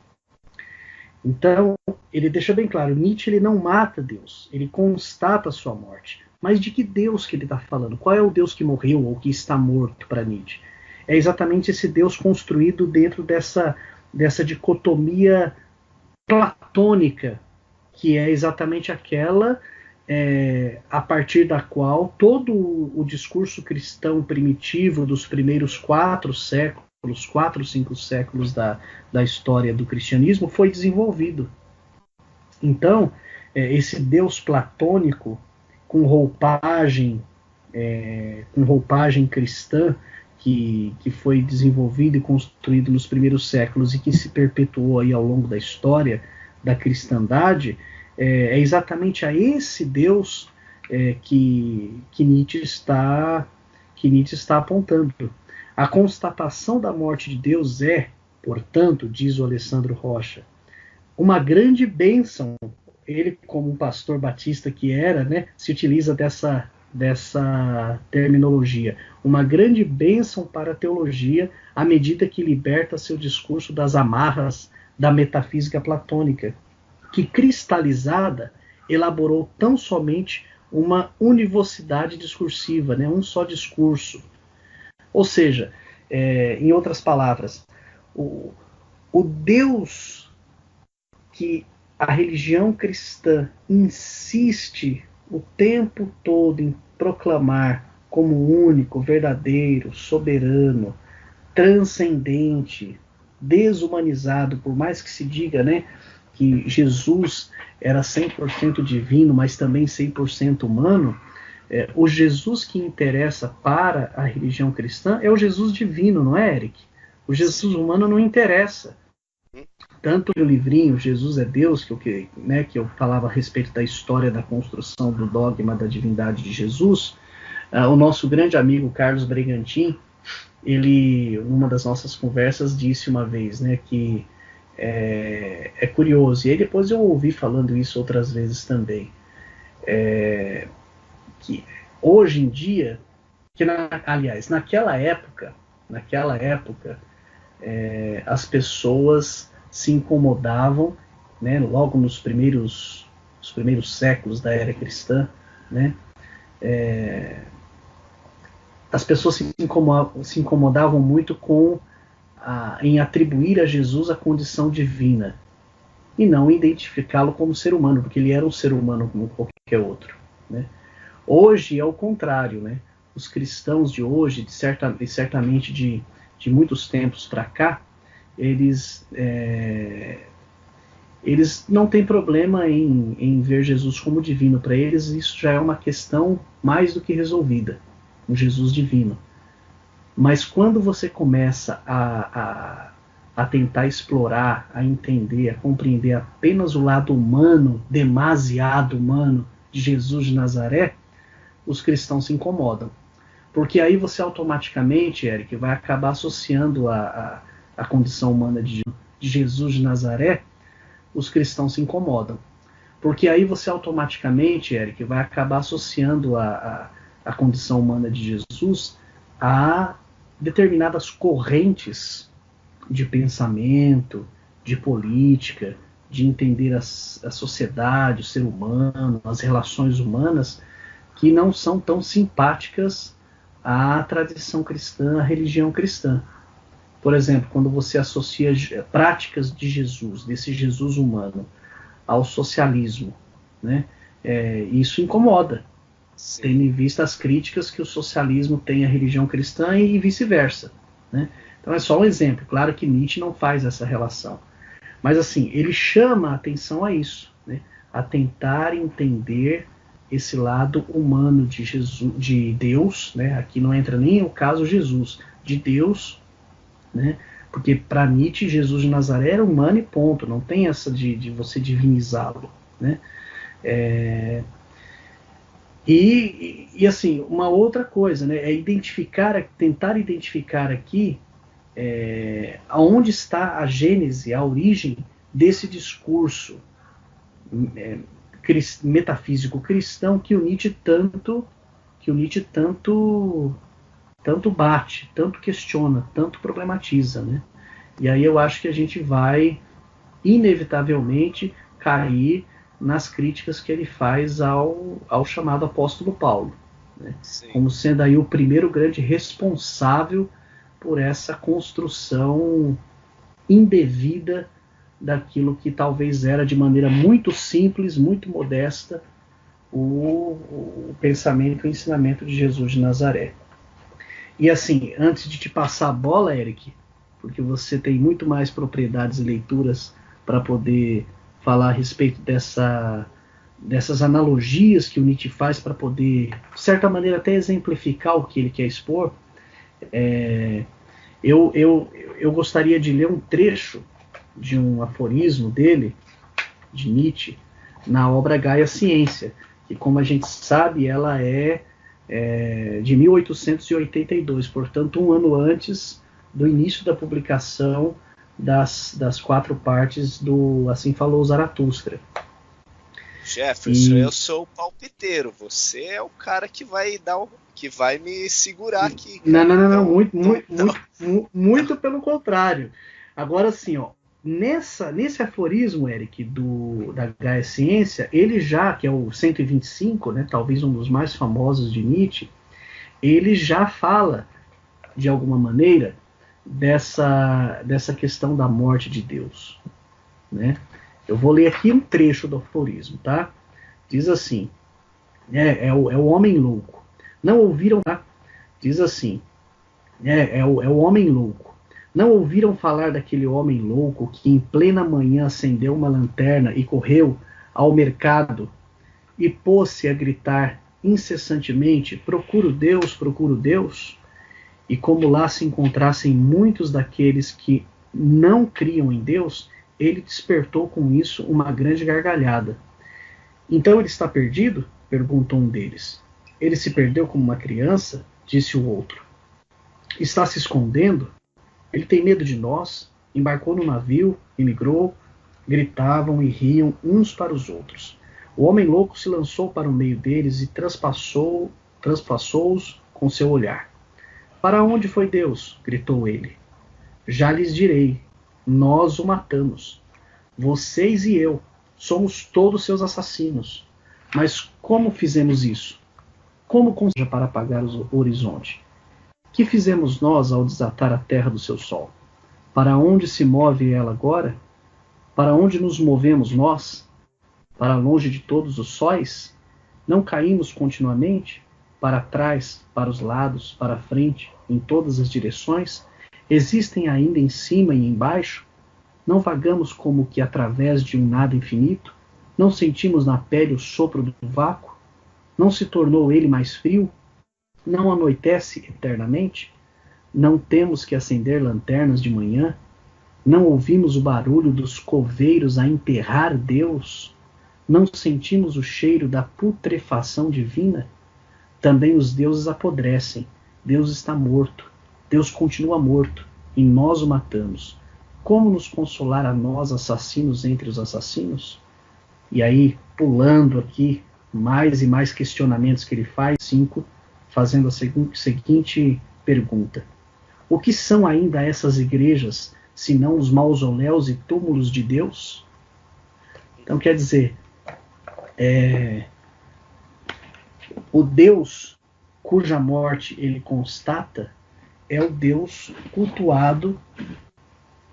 Então, ele deixa bem claro, Nietzsche ele não mata Deus, ele constata a sua morte. Mas de que Deus que ele está falando? Qual é o Deus que morreu ou que está morto para Nietzsche? É exatamente esse Deus construído dentro dessa dicotomia platônica, que é exatamente aquela a partir da qual todo o discurso cristão primitivo dos primeiros 4, 5 séculos da história do cristianismo foi desenvolvido. Então, esse Deus platônico, com roupagem cristã, que foi desenvolvido e construído nos primeiros séculos e que se perpetuou aí ao longo da história da cristandade, é exatamente a esse Deus que Nietzsche está apontando. A constatação da morte de Deus é, portanto, diz o Alessandro Rocha, uma grande bênção. Ele, como um pastor batista que era, né, se utiliza dessa terminologia. Uma grande bênção para a teologia à medida que liberta seu discurso das amarras da metafísica platônica, que cristalizada elaborou tão somente uma univocidade discursiva, né, um só discurso. Ou seja, em outras palavras, o Deus que a religião cristã insiste o tempo todo em proclamar como único, verdadeiro, soberano, transcendente, desumanizado, por mais que se diga, né, que Jesus era 100% divino, mas também 100% humano, o Jesus que interessa para a religião cristã é o Jesus divino, não é, Eric? O Jesus humano não interessa. Tanto no livrinho Jesus é Deus, que eu falava a respeito da história da construção do dogma da divindade de Jesus, o nosso grande amigo Carlos Bregantin, ele, numa das nossas conversas, disse uma vez, né, que é curioso, e aí depois eu ouvi falando isso outras vezes também, que hoje em dia, aliás, naquela época, as pessoas se incomodavam, né, logo nos primeiros séculos da era cristã, né, as pessoas se incomodavam muito em atribuir a Jesus a condição divina e não identificá-lo como ser humano, porque ele era um ser humano como qualquer outro, né? Hoje é o contrário, né? Os cristãos de hoje, certamente de muitos tempos para cá, eles não têm problema em ver Jesus como divino. Para eles isso já é uma questão mais do que resolvida, um Jesus divino. Mas quando você começa a tentar explorar, a entender, a compreender apenas o lado humano, demasiado humano, de Jesus de Nazaré, os cristãos se incomodam. Porque aí você automaticamente, Eric, vai acabar associando a condição humana de Jesus de Nazaré, os cristãos se incomodam. Porque aí você automaticamente, Eric, vai acabar associando a condição humana de Jesus a determinadas correntes de pensamento, de política, de entender a sociedade, o ser humano, as relações humanas, que não são tão simpáticas à tradição cristã, à religião cristã. Por exemplo, quando você associa práticas de Jesus, desse Jesus humano, ao socialismo, né, isso incomoda, Sim. tendo em vista as críticas que o socialismo tem à religião cristã e vice-versa, né? Então é só um exemplo. Claro que Nietzsche não faz essa relação, mas assim, ele chama a atenção a isso, né, a tentar entender esse lado humano de Jesus, de Deus, né? Aqui não entra nem o caso Jesus, de Deus, né? Porque para Nietzsche Jesus de Nazaré era humano e ponto, não tem essa de você divinizá-lo, né? E assim, uma outra coisa, né, é tentar identificar aqui aonde está a gênese, a origem desse discurso metafísico cristão que o Nietzsche tanto bate, tanto questiona, tanto problematiza, né? E aí eu acho que a gente vai inevitavelmente cair nas críticas que ele faz ao chamado apóstolo Paulo, né? Como sendo aí o primeiro grande responsável por essa construção indevida daquilo que talvez era de maneira muito simples, muito modesta, o pensamento e o ensinamento de Jesus de Nazaré. E assim, antes de te passar a bola, Eric, porque você tem muito mais propriedades e leituras para poder falar a respeito dessas analogias que o Nietzsche faz para poder, de certa maneira, até exemplificar o que ele quer expor, eu gostaria de ler um trecho de um aforismo dele, de Nietzsche, na obra Gaia Ciência, que, como a gente sabe, ela é de 1882, portanto um ano antes do início da publicação das 4 partes do Assim Falou Zaratustra. Jefferson, eu sou o palpiteiro, você é o cara que vai me segurar aqui. Cara. Não, muito pelo contrário. Agora sim, ó, nesse aforismo, Eric, da Gaia Ciência, ele já, que é o 125, né, talvez um dos mais famosos de Nietzsche, ele já fala, de alguma maneira, dessa questão da morte de Deus, né? Eu vou ler aqui um trecho do aforismo, tá? Diz assim, é o homem louco. Não ouviram, tá? Diz assim, é o homem louco. Não ouviram falar daquele homem louco que em plena manhã acendeu uma lanterna e correu ao mercado e pôs-se a gritar incessantemente: procuro Deus, e como lá se encontrassem muitos daqueles que não criam em Deus, ele despertou com isso uma grande gargalhada. Então ele está perdido? Perguntou um deles. Ele se perdeu como uma criança? Disse o outro. Está se escondendo? Ele tem medo de nós? Embarcou no navio, emigrou, gritavam e riam uns para os outros. O homem louco se lançou para o meio deles e transpassou-os com seu olhar. Para onde foi Deus? Gritou ele. Já lhes direi, nós o matamos. Vocês e eu somos todos seus assassinos. Mas como fizemos isso? Como conseguimos para apagar o horizonte? Que fizemos nós ao desatar a terra do seu sol? Para onde se move ela agora? Para onde nos movemos nós? Para longe de todos os sóis? Não caímos continuamente? Para trás, para os lados, para a frente, em todas as direções? Existem ainda em cima e embaixo? Não vagamos como que através de um nada infinito? Não sentimos na pele o sopro do vácuo? Não se tornou ele mais frio? Não anoitece eternamente? Não temos que acender lanternas de manhã? Não ouvimos o barulho dos coveiros a enterrar Deus? Não sentimos o cheiro da putrefação divina? Também os deuses apodrecem. Deus está morto. Deus continua morto. E nós o matamos. Como nos consolar a nós, assassinos entre os assassinos? E aí, pulando aqui, mais e mais questionamentos que ele faz, 5, fazendo a seguinte pergunta. O que são ainda essas igrejas, senão os mausoléus e túmulos de Deus? Então, quer dizer, o Deus cuja morte ele constata é o Deus cultuado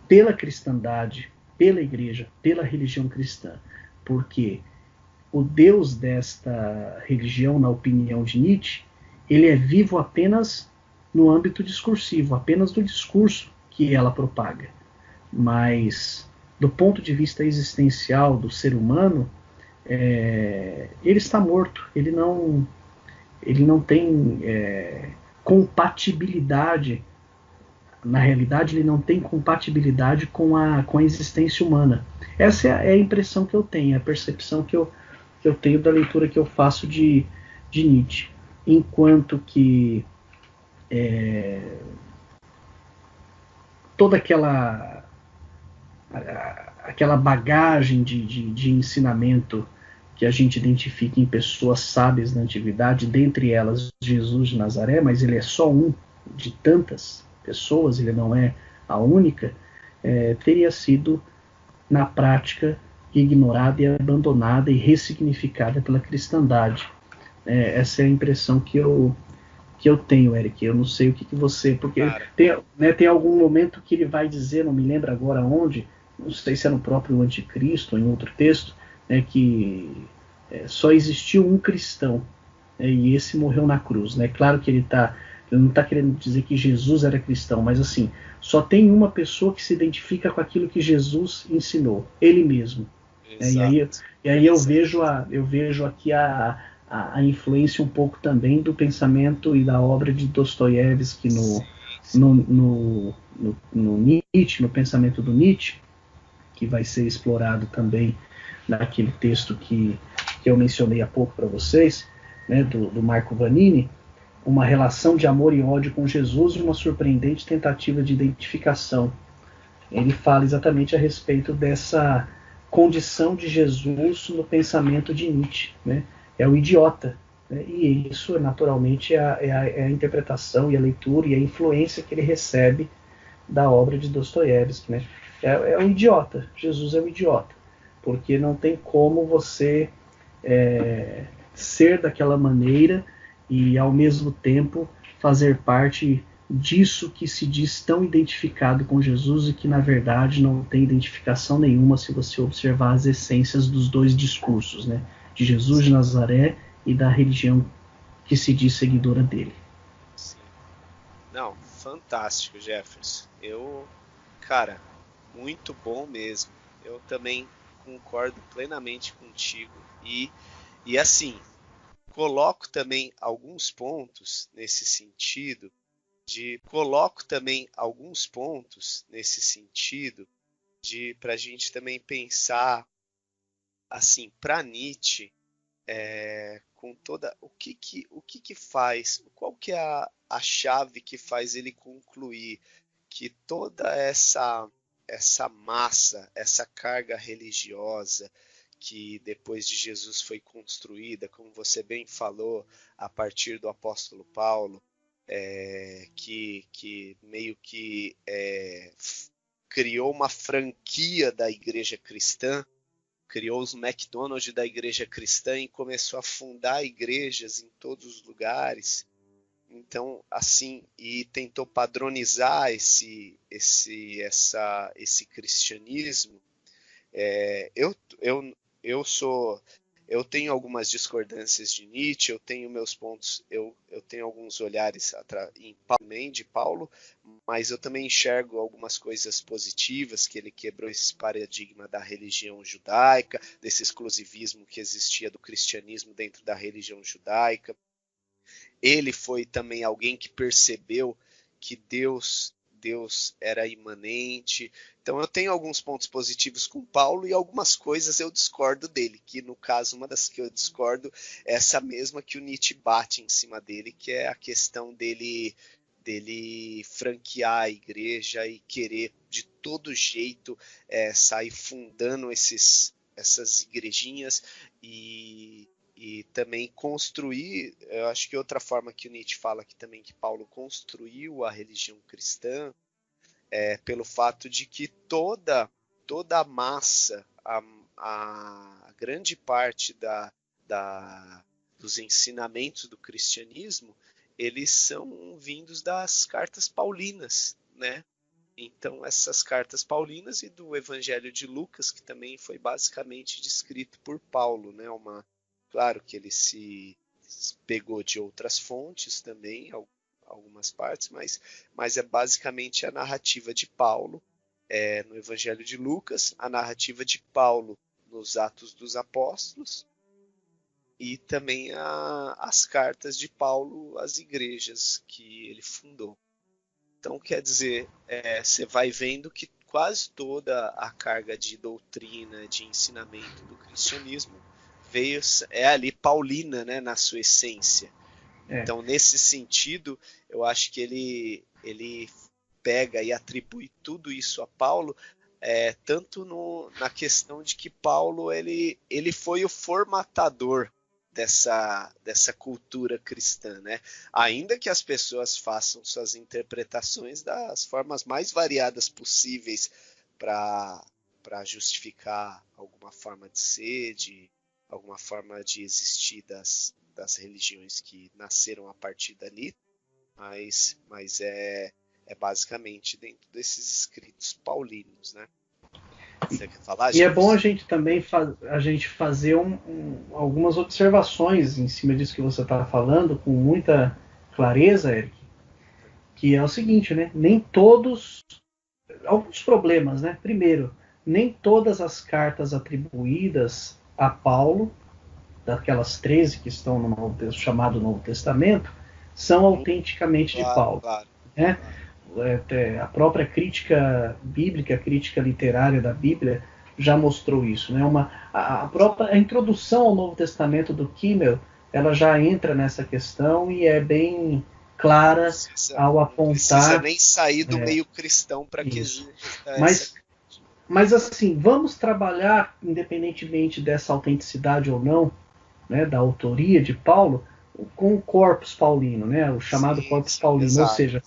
pela cristandade, pela igreja, pela religião cristã. Porque o Deus desta religião, na opinião de Nietzsche, ele é vivo apenas no âmbito discursivo, apenas do discurso que ela propaga. Mas, do ponto de vista existencial do ser humano, ele está morto, ele não tem compatibilidade, na realidade ele não tem compatibilidade com a existência humana. Essa é a impressão que eu tenho, a percepção que eu tenho da leitura que eu faço de Nietzsche. Enquanto que toda aquela bagagem de ensinamento que a gente identifica em pessoas sábias da antiguidade, dentre elas Jesus de Nazaré, mas ele é só um de tantas pessoas, ele não é a única, teria sido, na prática, ignorada e abandonada e ressignificada pela cristandade. Essa é a impressão que eu tenho, Eric. Eu não sei o que você... Porque tem algum momento que ele vai dizer, não me lembro agora onde, não sei se é no próprio Anticristo ou em outro texto, que só existiu um cristão, e esse morreu na cruz. Claro que ele não está querendo dizer que Jesus era cristão, mas assim, só tem uma pessoa que se identifica com aquilo que Jesus ensinou, ele mesmo. E aí eu vejo aqui a influência um pouco também do pensamento e da obra de Dostoiévski no Nietzsche, no pensamento do Nietzsche, que vai ser explorado também naquele texto que eu mencionei há pouco para vocês, do Marco Vanini, uma relação de amor e ódio com Jesus e uma surpreendente tentativa de identificação. Ele fala exatamente a respeito dessa condição de Jesus no pensamento de Nietzsche, né? É o idiota, né? E isso naturalmente é a interpretação e a leitura e a influência que ele recebe da obra de Dostoiévski, né? É o idiota, Jesus é o idiota, porque não tem como você ser daquela maneira e ao mesmo tempo fazer parte disso que se diz tão identificado com Jesus e que na verdade não tem identificação nenhuma se você observar as essências dos dois discursos, né? De Jesus de Nazaré e da religião que se diz seguidora dele. Sim. Não, fantástico, Jefferson. Cara, muito bom mesmo. Eu também concordo plenamente contigo. E assim, coloco também alguns pontos nesse sentido para a gente também pensar assim, para Nietzsche, com toda o que faz, qual que é a chave que faz ele concluir que toda essa massa, essa carga religiosa que depois de Jesus foi construída, como você bem falou, a partir do apóstolo Paulo, que meio que criou uma franquia da igreja cristã, criou os McDonald's da igreja cristã e começou a fundar igrejas em todos os lugares. Então, assim, e tentou padronizar esse cristianismo. Eu tenho algumas discordâncias de Nietzsche, eu tenho meus pontos, eu tenho alguns olhares de Paulo, mas eu também enxergo algumas coisas positivas, que ele quebrou esse paradigma da religião judaica, desse exclusivismo que existia do cristianismo dentro da religião judaica. Ele foi também alguém que percebeu que Deus era imanente. Então eu tenho alguns pontos positivos com Paulo e algumas coisas eu discordo dele, que no caso uma das que eu discordo é essa mesma que o Nietzsche bate em cima dele, que é a questão dele franquear a igreja e querer de todo jeito sair fundando essas igrejinhas e também construir, eu acho que outra forma que o Nietzsche fala aqui também, que Paulo construiu a religião cristã, pelo fato de que toda a massa, a grande parte dos ensinamentos do cristianismo, eles são vindos das cartas paulinas, né? Então, essas cartas paulinas e do Evangelho de Lucas, que também foi basicamente descrito por Paulo, né? Claro que ele se pegou de outras fontes também, algumas partes, mas é basicamente a narrativa de Paulo no Evangelho de Lucas, a narrativa de Paulo nos Atos dos Apóstolos e também as cartas de Paulo às igrejas que ele fundou. Então, quer dizer, você vai vendo que quase toda a carga de doutrina, de ensinamento do cristianismo é ali paulina, né, na sua essência. Então, nesse sentido, eu acho que ele pega e atribui tudo isso a Paulo, tanto na questão de que Paulo ele foi o formatador dessa cultura cristã, né? Ainda que as pessoas façam suas interpretações das formas mais variadas possíveis para justificar alguma forma de ser, alguma forma de existir das religiões que nasceram a partir dali, mas é basicamente dentro desses escritos paulinos, né? Você quer falar, e é bom a gente também fazer algumas observações em cima disso que você está falando com muita clareza, Eric, que é o seguinte, né? Nem todos, alguns problemas, né? Primeiro, nem todas as cartas atribuídas a Paulo, daquelas 13 que estão no chamado Novo Testamento, são autenticamente de Paulo. Claro. Né? A própria crítica bíblica, a crítica literária da Bíblia já mostrou isso. Né? A introdução ao Novo Testamento do Kimmel ela já entra nessa questão e é bem clara ao apontar. Não precisa nem sair do meio cristão para que exista essa. Mas assim, vamos trabalhar, independentemente dessa autenticidade ou não, né, da autoria de Paulo, com o corpus paulino, né, o chamado corpus paulino. Exato, ou seja,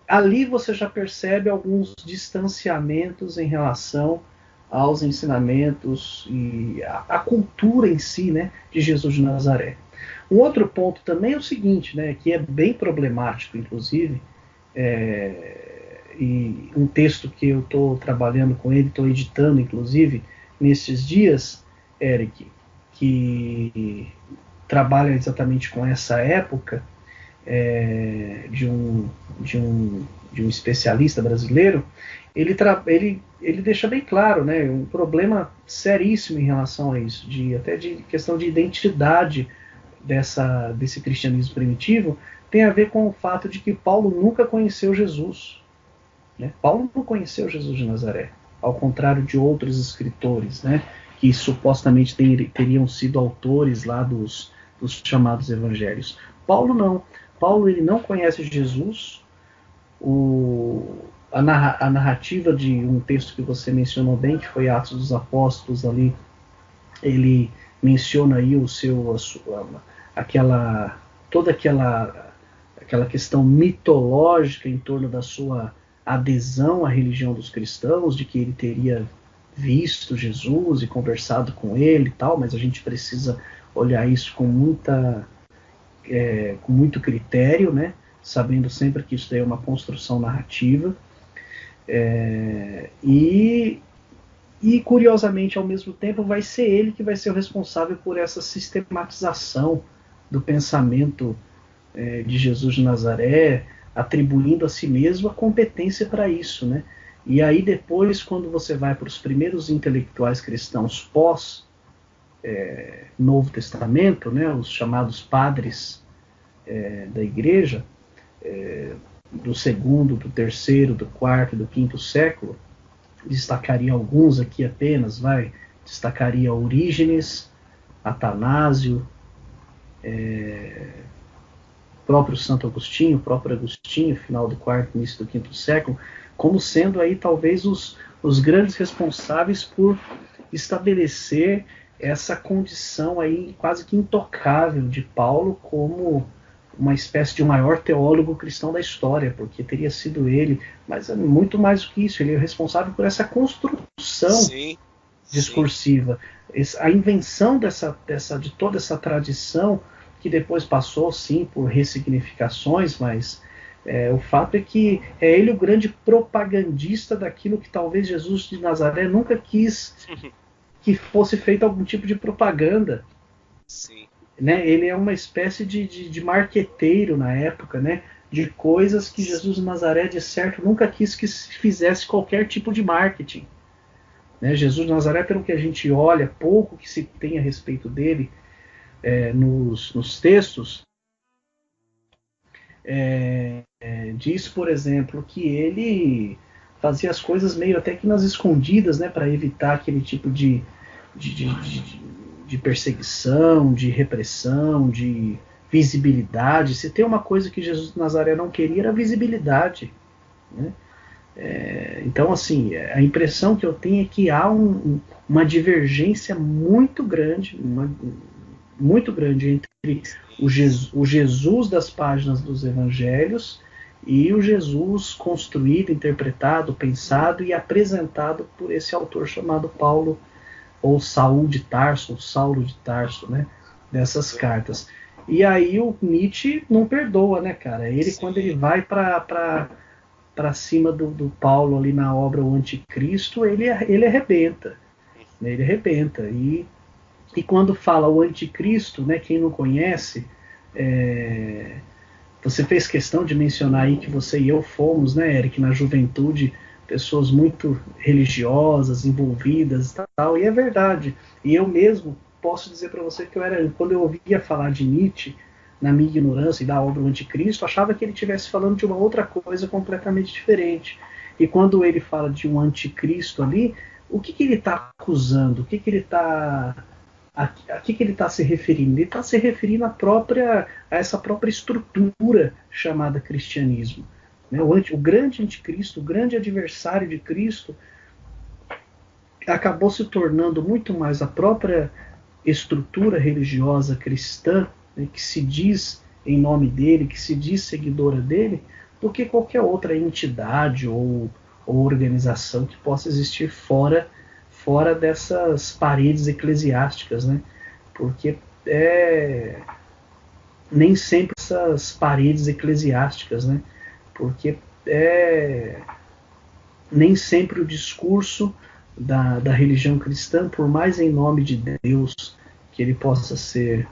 ali você já percebe alguns distanciamentos em relação aos ensinamentos e a cultura em si, né, de Jesus de Nazaré. Um outro ponto também é o seguinte, né, que é bem problemático, inclusive, e um texto que eu estou trabalhando com ele, estou editando, inclusive, nesses dias, Eric, que trabalha exatamente com essa época, de um especialista brasileiro, ele deixa bem claro, né, um problema seríssimo em relação a isso, até de questão de identidade desse cristianismo primitivo, tem a ver com o fato de que Paulo nunca conheceu Jesus. Né? Paulo não conheceu Jesus de Nazaré, ao contrário de outros escritores, né, que supostamente teriam sido autores lá dos chamados evangelhos. Paulo não. Paulo ele não conhece Jesus. A narrativa de um texto que você mencionou bem, que foi Atos dos Apóstolos, ali, ele menciona aí toda aquela questão mitológica em torno da sua adesão à religião dos cristãos, de que ele teria visto Jesus e conversado com ele e tal, mas a gente precisa olhar isso com muito critério, né? Sabendo sempre que isso daí é uma construção narrativa. E curiosamente, ao mesmo tempo, vai ser ele que vai ser o responsável por essa sistematização do pensamento de Jesus de Nazaré, atribuindo a si mesmo a competência para isso, né? E aí depois, quando você vai para os primeiros intelectuais cristãos pós Novo Testamento, né, os chamados padres da igreja, do segundo, do terceiro, do quarto e do quinto século, destacaria alguns aqui apenas, destacaria Orígenes, Atanásio, próprio Santo Agostinho, próprio Agostinho, final do quarto, início do quinto século, como sendo aí talvez os grandes responsáveis por estabelecer essa condição aí quase que intocável de Paulo como uma espécie de maior teólogo cristão da história, porque teria sido ele, mas é muito mais do que isso, ele é responsável por essa construção discursiva, a invenção de toda essa tradição, que depois passou sim por ressignificações, mas o fato é que é ele o grande propagandista daquilo que talvez Jesus de Nazaré nunca quis que fosse feito algum tipo de propaganda. Sim. Né? Ele é uma espécie de marqueteiro na época, né? De coisas que Jesus de Nazaré, de certo, nunca quis que se fizesse qualquer tipo de marketing. Né? Jesus de Nazaré, pelo que a gente olha, pouco que se tem a respeito dele nos textos, diz, por exemplo, que ele fazia as coisas meio até que nas escondidas, né? Para evitar aquele tipo de perseguição, de repressão, de visibilidade. Se tem uma coisa que Jesus de Nazaré não queria, era visibilidade. Né? Então, assim, a impressão que eu tenho é que há uma divergência muito grande entre o Jesus das páginas dos evangelhos e o Jesus construído, interpretado, pensado e apresentado por esse autor chamado Paulo, ou Saul de Tarso, ou Saulo de Tarso, né, dessas cartas. E aí o Nietzsche não perdoa, né, cara? Quando ele vai para cima do Paulo ali na obra O Anticristo, ele arrebenta. Né, ele arrebenta. E quando fala o Anticristo, né, quem não conhece, você fez questão de mencionar aí que você e eu fomos, né, Eric, na juventude, pessoas muito religiosas, envolvidas e tal, e é verdade. E eu mesmo posso dizer para você que quando eu ouvia falar de Nietzsche, na minha ignorância e da obra O Anticristo, achava que ele estivesse falando de uma outra coisa completamente diferente. E quando ele fala de um anticristo ali, o que ele está acusando? O que ele está a que ele está se referindo? Ele está se referindo a essa própria estrutura chamada cristianismo. Né? O grande anticristo, o grande adversário de Cristo, acabou se tornando muito mais a própria estrutura religiosa cristã, né, que se diz em nome dele, que se diz seguidora dele, do que qualquer outra entidade ou organização que possa existir fora dessas paredes eclesiásticas, né? Porque nem sempre essas paredes eclesiásticas, né? Porque nem sempre o discurso da religião cristã, por mais em nome de Deus que ele possa ser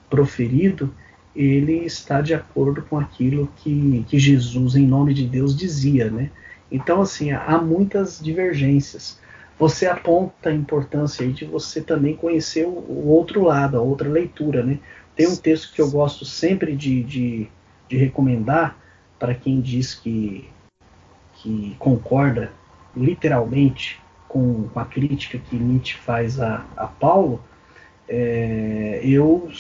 proferido, ele está de acordo com aquilo que Jesus, em nome de Deus, dizia, né? Então, assim, há muitas divergências. Você aponta a importância aí de você também conhecer o outro lado, a outra leitura, né? Tem um texto que eu gosto sempre de recomendar para quem diz que concorda literalmente com a crítica que Nietzsche faz a Paulo. Eu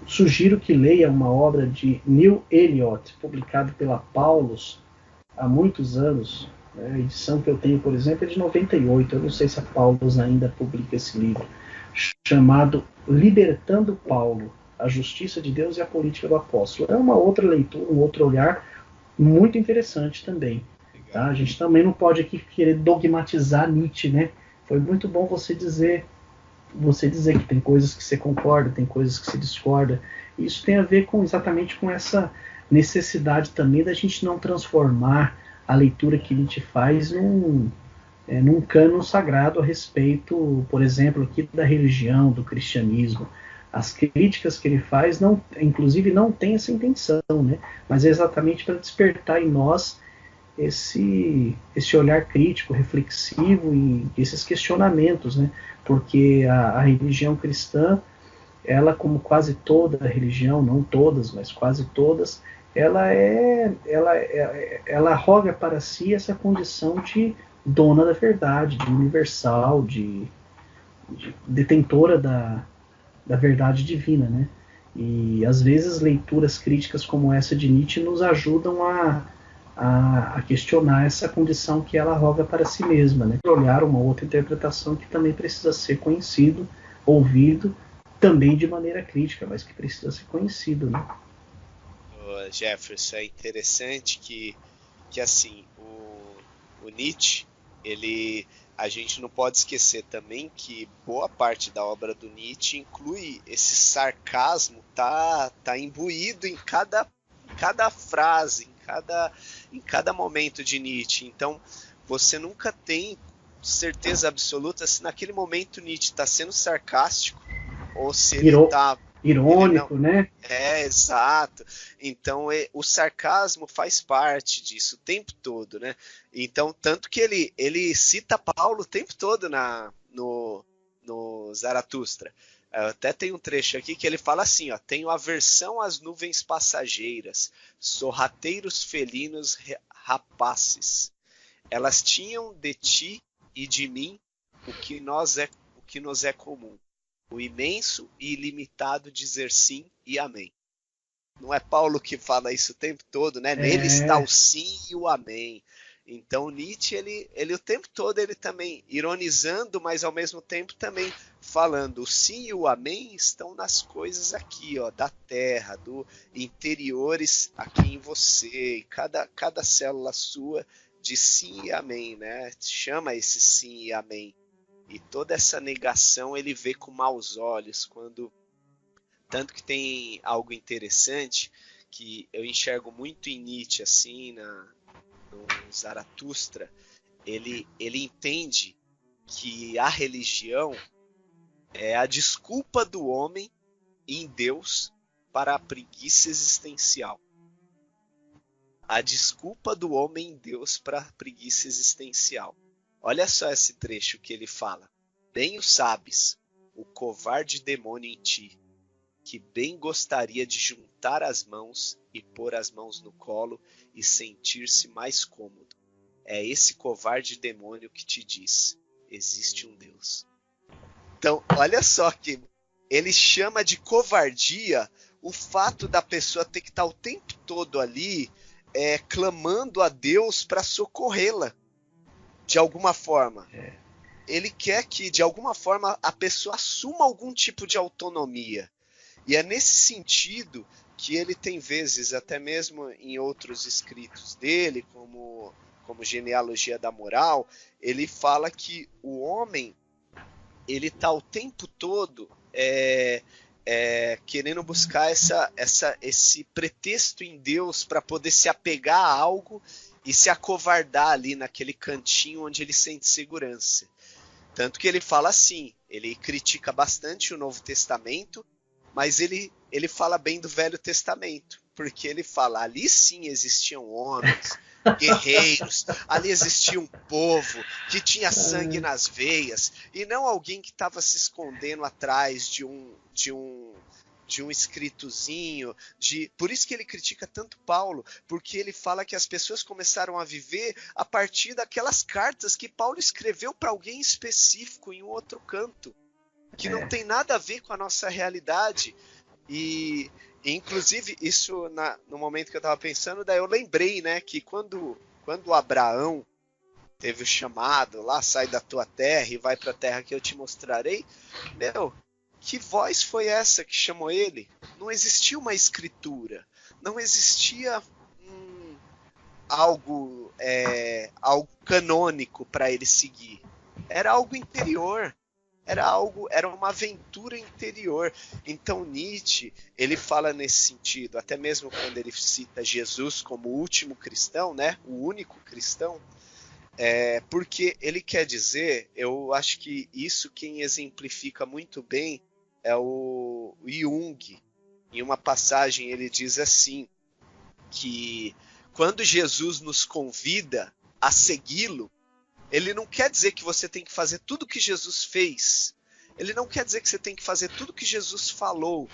sugiro que leia uma obra de Neil Eliot, publicada pela Paulus há muitos anos. A edição que eu tenho, por exemplo, é de 98. Eu não sei se a Paulus ainda publica esse livro, chamado Libertando Paulo, a Justiça de Deus e a Política do Apóstolo. É uma outra leitura, um outro olhar muito interessante também. Tá? A gente também não pode aqui querer dogmatizar Nietzsche, né? Foi muito bom você dizer que tem coisas que você concorda, tem coisas que você discorda. Isso tem a ver exatamente com essa necessidade também da gente não transformar a leitura que Nietzsche faz num cânon sagrado a respeito, por exemplo, aqui da religião, do cristianismo. As críticas que ele faz, inclusive, não tem essa intenção, né? Mas é exatamente para despertar em nós esse olhar crítico, reflexivo e esses questionamentos, né? Porque a religião cristã, ela, como quase toda religião, não todas, mas quase todas, ela roga para si essa condição de dona da verdade, de universal, de detentora da verdade divina, né? E às vezes leituras críticas como essa de Nietzsche nos ajudam a questionar essa condição que ela roga para si mesma, né? Olhar uma outra interpretação que também precisa ser conhecido, ouvido, também de maneira crítica, mas que precisa ser conhecido, né? Jefferson, é interessante que assim, o Nietzsche, a gente não pode esquecer também que boa parte da obra do Nietzsche inclui esse sarcasmo, tá imbuído em cada frase, em cada momento de Nietzsche. Então, você nunca tem certeza absoluta se naquele momento Nietzsche está sendo sarcástico ou se ele está irônico, né? Exato. Então, o sarcasmo faz parte disso o tempo todo, né? Então, tanto que ele cita Paulo o tempo todo no Zaratustra. Até tem um trecho aqui que ele fala assim, ó: tenho aversão às nuvens passageiras, sorrateiros felinos rapaces. Elas tinham de ti e de mim o que nos é comum. O imenso e ilimitado dizer sim e amém. Não é Paulo que fala isso o tempo todo, né? Nele está o sim e o amém. Então Nietzsche, ele o tempo todo ele também ironizando, mas ao mesmo tempo também falando o sim e o amém estão nas coisas aqui, ó, da terra, do interiores aqui em você, cada célula sua de sim e amém, né? Chama esse sim e amém. E toda essa negação ele vê com maus olhos, tanto que tem algo interessante que eu enxergo muito em Nietzsche, assim, no Zaratustra. Ele entende que a religião é a desculpa do homem em Deus para a preguiça existencial. A desculpa do homem em Deus para a preguiça existencial. Olha só esse trecho que ele fala. Bem o sabes, o covarde demônio em ti, que bem gostaria de juntar as mãos e pôr as mãos no colo e sentir-se mais cômodo. É esse covarde demônio que te diz: existe um Deus. Então, olha só que ele chama de covardia o fato da pessoa ter que estar o tempo todo ali clamando a Deus para socorrê-la, de alguma forma. Ele quer que, de alguma forma, a pessoa assuma algum tipo de autonomia. E é nesse sentido que ele tem vezes, até mesmo em outros escritos dele, como Genealogia da Moral, ele fala que o homem ele está o tempo todo querendo buscar esse pretexto em Deus para poder se apegar a algo e se acovardar ali naquele cantinho onde ele sente segurança. Tanto que ele fala assim, ele critica bastante o Novo Testamento, mas ele fala bem do Velho Testamento, porque ele fala, ali sim existiam homens, guerreiros, ali existia um povo que tinha sangue nas veias, e não alguém que estava se escondendo atrás de um escritozinho. Por isso que ele critica tanto Paulo, porque ele fala que as pessoas começaram a viver a partir daquelas cartas que Paulo escreveu para alguém específico em um outro canto, que não tem nada a ver com a nossa realidade. E inclusive isso no momento que eu estava pensando, daí eu lembrei, né, que quando Abraão teve o chamado lá, sai da tua terra e vai para a terra que eu te mostrarei, que voz foi essa que chamou ele? Não existia uma escritura, não existia algo canônico para ele seguir. Era algo interior. Era uma aventura interior. Então Nietzsche, ele fala nesse sentido, até mesmo quando ele cita Jesus como o último cristão, né, o único cristão, porque ele quer dizer, eu acho que isso quem exemplifica muito bem é o Jung. Em uma passagem ele diz assim, que quando Jesus nos convida a segui-lo, ele não quer dizer que você tem que fazer tudo o que Jesus fez. Ele não quer dizer que você tem que fazer tudo o que Jesus falou.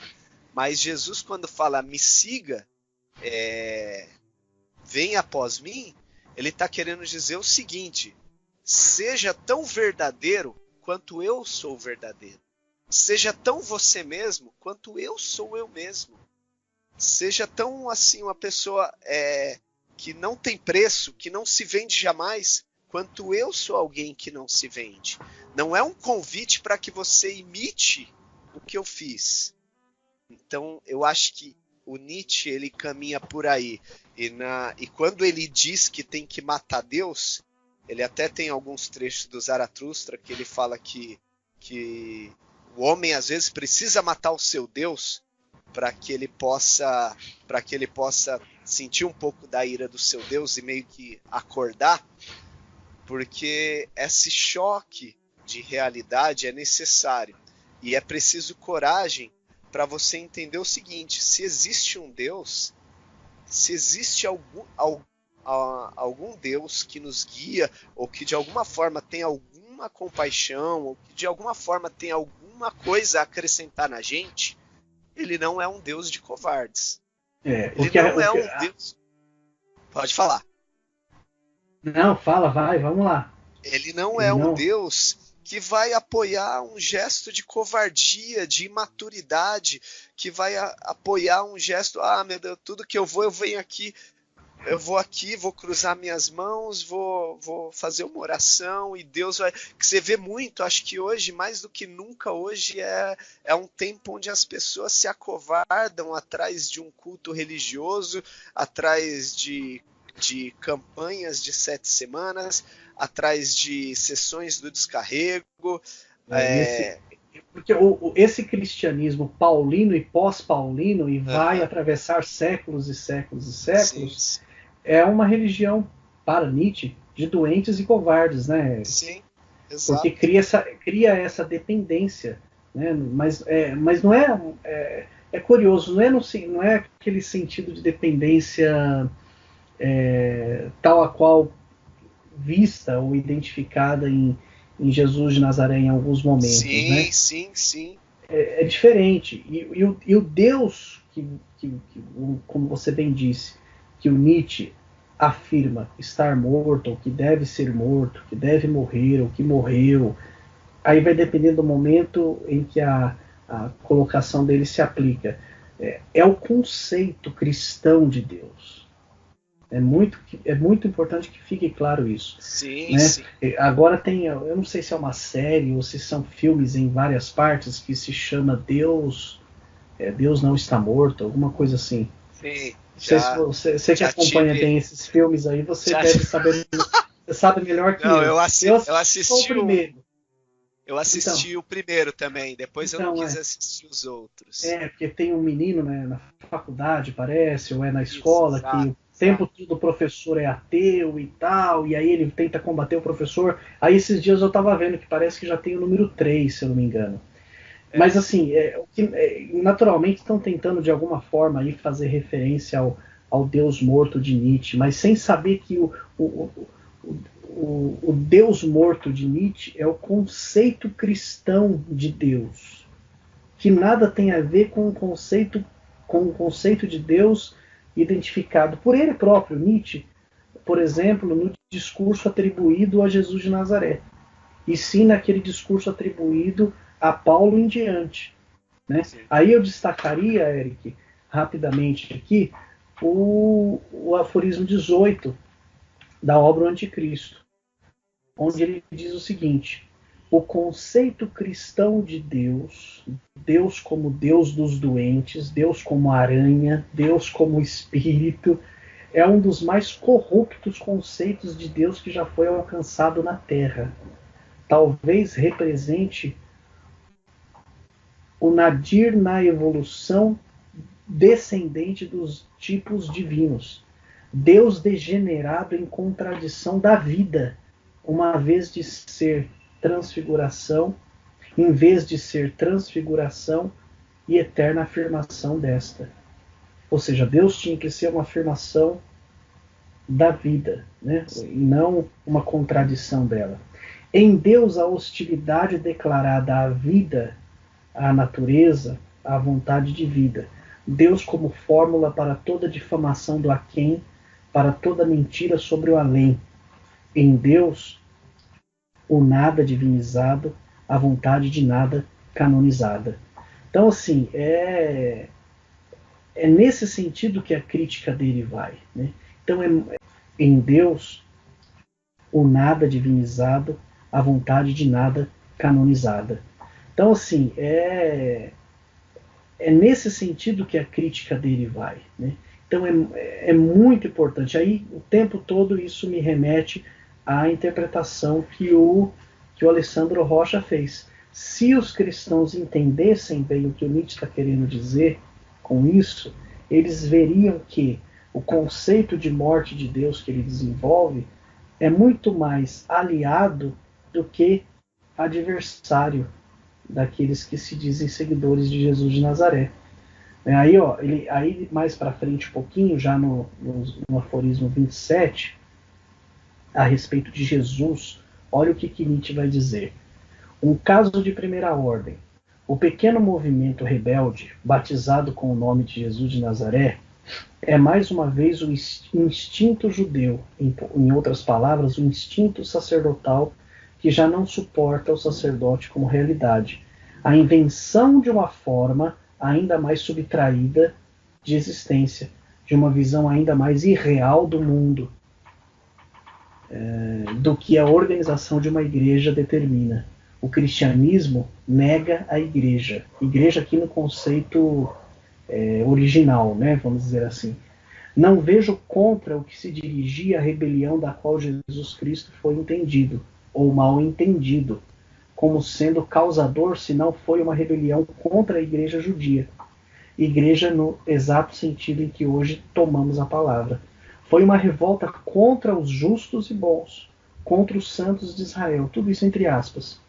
Mas Jesus, quando fala, me siga, venha após mim, ele está querendo dizer o seguinte, seja tão verdadeiro quanto eu sou verdadeiro. Seja tão você mesmo quanto eu sou eu mesmo. Seja tão assim uma pessoa que não tem preço, que não se vende jamais, quanto eu sou alguém que não se vende. Não é um convite para que você imite o que eu fiz. Então, eu acho que o Nietzsche, ele caminha por aí. E quando ele diz que tem que matar Deus, ele até tem alguns trechos do Zaratustra que ele fala que o homem, às vezes, precisa matar o seu Deus para que ele possa sentir um pouco da ira do seu Deus e meio que acordar. Porque esse choque de realidade é necessário. E é preciso coragem para você entender o seguinte, se existe um Deus, se existe algum Deus que nos guia, ou que de alguma forma tem alguma compaixão, ou que de alguma forma tem alguma coisa a acrescentar na gente, ele não é um Deus de covardes. Deus... Pode falar. Não, vai, vamos lá. Ele não é um Deus que vai apoiar um gesto de covardia, de imaturidade, que vai apoiar um gesto, meu Deus, tudo que eu venho aqui, eu vou aqui, vou cruzar minhas mãos, vou fazer uma oração e Deus vai... Que você vê muito, acho que hoje, mais do que nunca, hoje é um tempo onde as pessoas se acovardam atrás de um culto religioso, atrás de campanhas de 7 semanas, atrás de sessões do descarrego. Porque esse cristianismo paulino e pós-paulino, e vai atravessar séculos e séculos e séculos, sim. É uma religião, para Nietzsche, de doentes e covardes, né? Sim, exato. Porque cria essa dependência, né? Mas não é curioso, não é aquele sentido de dependência tal a qual vista ou identificada em Jesus de Nazaré em alguns momentos. Sim, né? Sim. É diferente. E o Deus, como você bem disse, que o Nietzsche afirma estar morto, ou que deve ser morto, que deve morrer, ou que morreu, aí vai depender do momento em que a colocação dele se aplica. É o conceito cristão de Deus. É muito importante que fique claro isso. Sim, né? sim. Agora tem, eu não sei se é uma série ou se são filmes em várias partes que se chama Deus não está morto, alguma coisa assim. Sim, Não sei se você que acompanha bem esses filmes aí, você deve saber, você sabe melhor que não, eu. Eu assisti o primeiro. Eu assisti o primeiro também, depois eu não quis assistir os outros. Porque tem um menino, né, na faculdade, parece, ou na escola, que o tempo todo o professor é ateu e tal, e aí ele tenta combater o professor. Aí esses dias eu tava vendo que parece que já tem o número 3, se eu não me engano. Mas assim, naturalmente estão tentando de alguma forma aí fazer referência ao Deus morto de Nietzsche, mas sem saber que o Deus morto de Nietzsche é o conceito cristão de Deus, que nada tem a ver com o conceito de Deus identificado por ele próprio. Nietzsche, por exemplo, no discurso atribuído a Jesus de Nazaré, e sim naquele discurso atribuído a Paulo em diante. Né? Aí eu destacaria, Eric, rapidamente aqui, o aforismo 18 da obra O Anticristo, onde ele diz o seguinte: o conceito cristão de Deus, Deus como Deus dos doentes, Deus como aranha, Deus como espírito, é um dos mais corruptos conceitos de Deus que já foi alcançado na Terra. Talvez represente o nadir na evolução descendente dos tipos divinos. Deus degenerado em contradição da vida, uma vez de ser transfiguração, em vez de ser transfiguração e eterna afirmação desta. Ou seja, Deus tinha que ser uma afirmação da vida, né? E não uma contradição dela. Em Deus, a hostilidade declarada à vida, à natureza, à vontade de vida. Deus como fórmula para toda difamação do aquém, para toda mentira sobre o além. Em Deus, o nada divinizado, a vontade de nada canonizada. Então, assim, é nesse sentido que a crítica dele vai. Né? Então, em Deus, o nada divinizado, a vontade de nada canonizada. Então, assim, é nesse sentido que a crítica dele vai. Né? Então, é muito importante. Aí, o tempo todo, isso me remete à interpretação que o Alessandro Rocha fez. Se os cristãos entendessem bem o que o Nietzsche está querendo dizer com isso, eles veriam que o conceito de morte de Deus que ele desenvolve é muito mais aliado do que adversário daqueles que se dizem seguidores de Jesus de Nazaré. Aí, aí mais para frente um pouquinho, já no aforismo 27, a respeito de Jesus, olha o que Nietzsche vai dizer. Um caso de primeira ordem. O pequeno movimento rebelde, batizado com o nome de Jesus de Nazaré, é mais uma vez o instinto judeu, em outras palavras, o instinto sacerdotal que já não suporta o sacerdote como realidade. A invenção de uma forma ainda mais subtraída de existência, de uma visão ainda mais irreal do mundo, do que a organização de uma igreja determina. O cristianismo nega a igreja. Igreja aqui no conceito original, né, vamos dizer assim. Não vejo contra o que se dirigia a rebelião da qual Jesus Cristo foi entendido, ou mal entendido, como sendo causador, se não foi uma rebelião contra a igreja judia. Igreja no exato sentido em que hoje tomamos a palavra. Foi uma revolta contra os justos e bons, contra os santos de Israel, tudo isso entre aspas,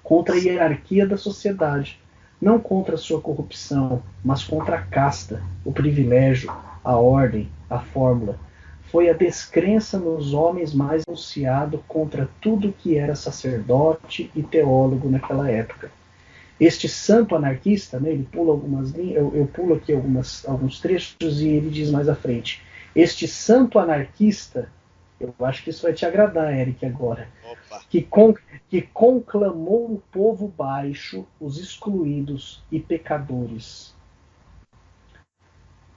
contra a hierarquia da sociedade, não contra a sua corrupção, mas contra a casta, o privilégio, a ordem, a fórmula. Foi a descrença nos homens mais anunciado contra tudo que era sacerdote e teólogo naquela época. Este santo anarquista, né, ele pula algumas linhas, eu pulo aqui alguns trechos e ele diz mais à frente: este santo anarquista Eu acho que isso vai te agradar, Eric, agora. Opa. Que conclamou o povo baixo, os excluídos e pecadores,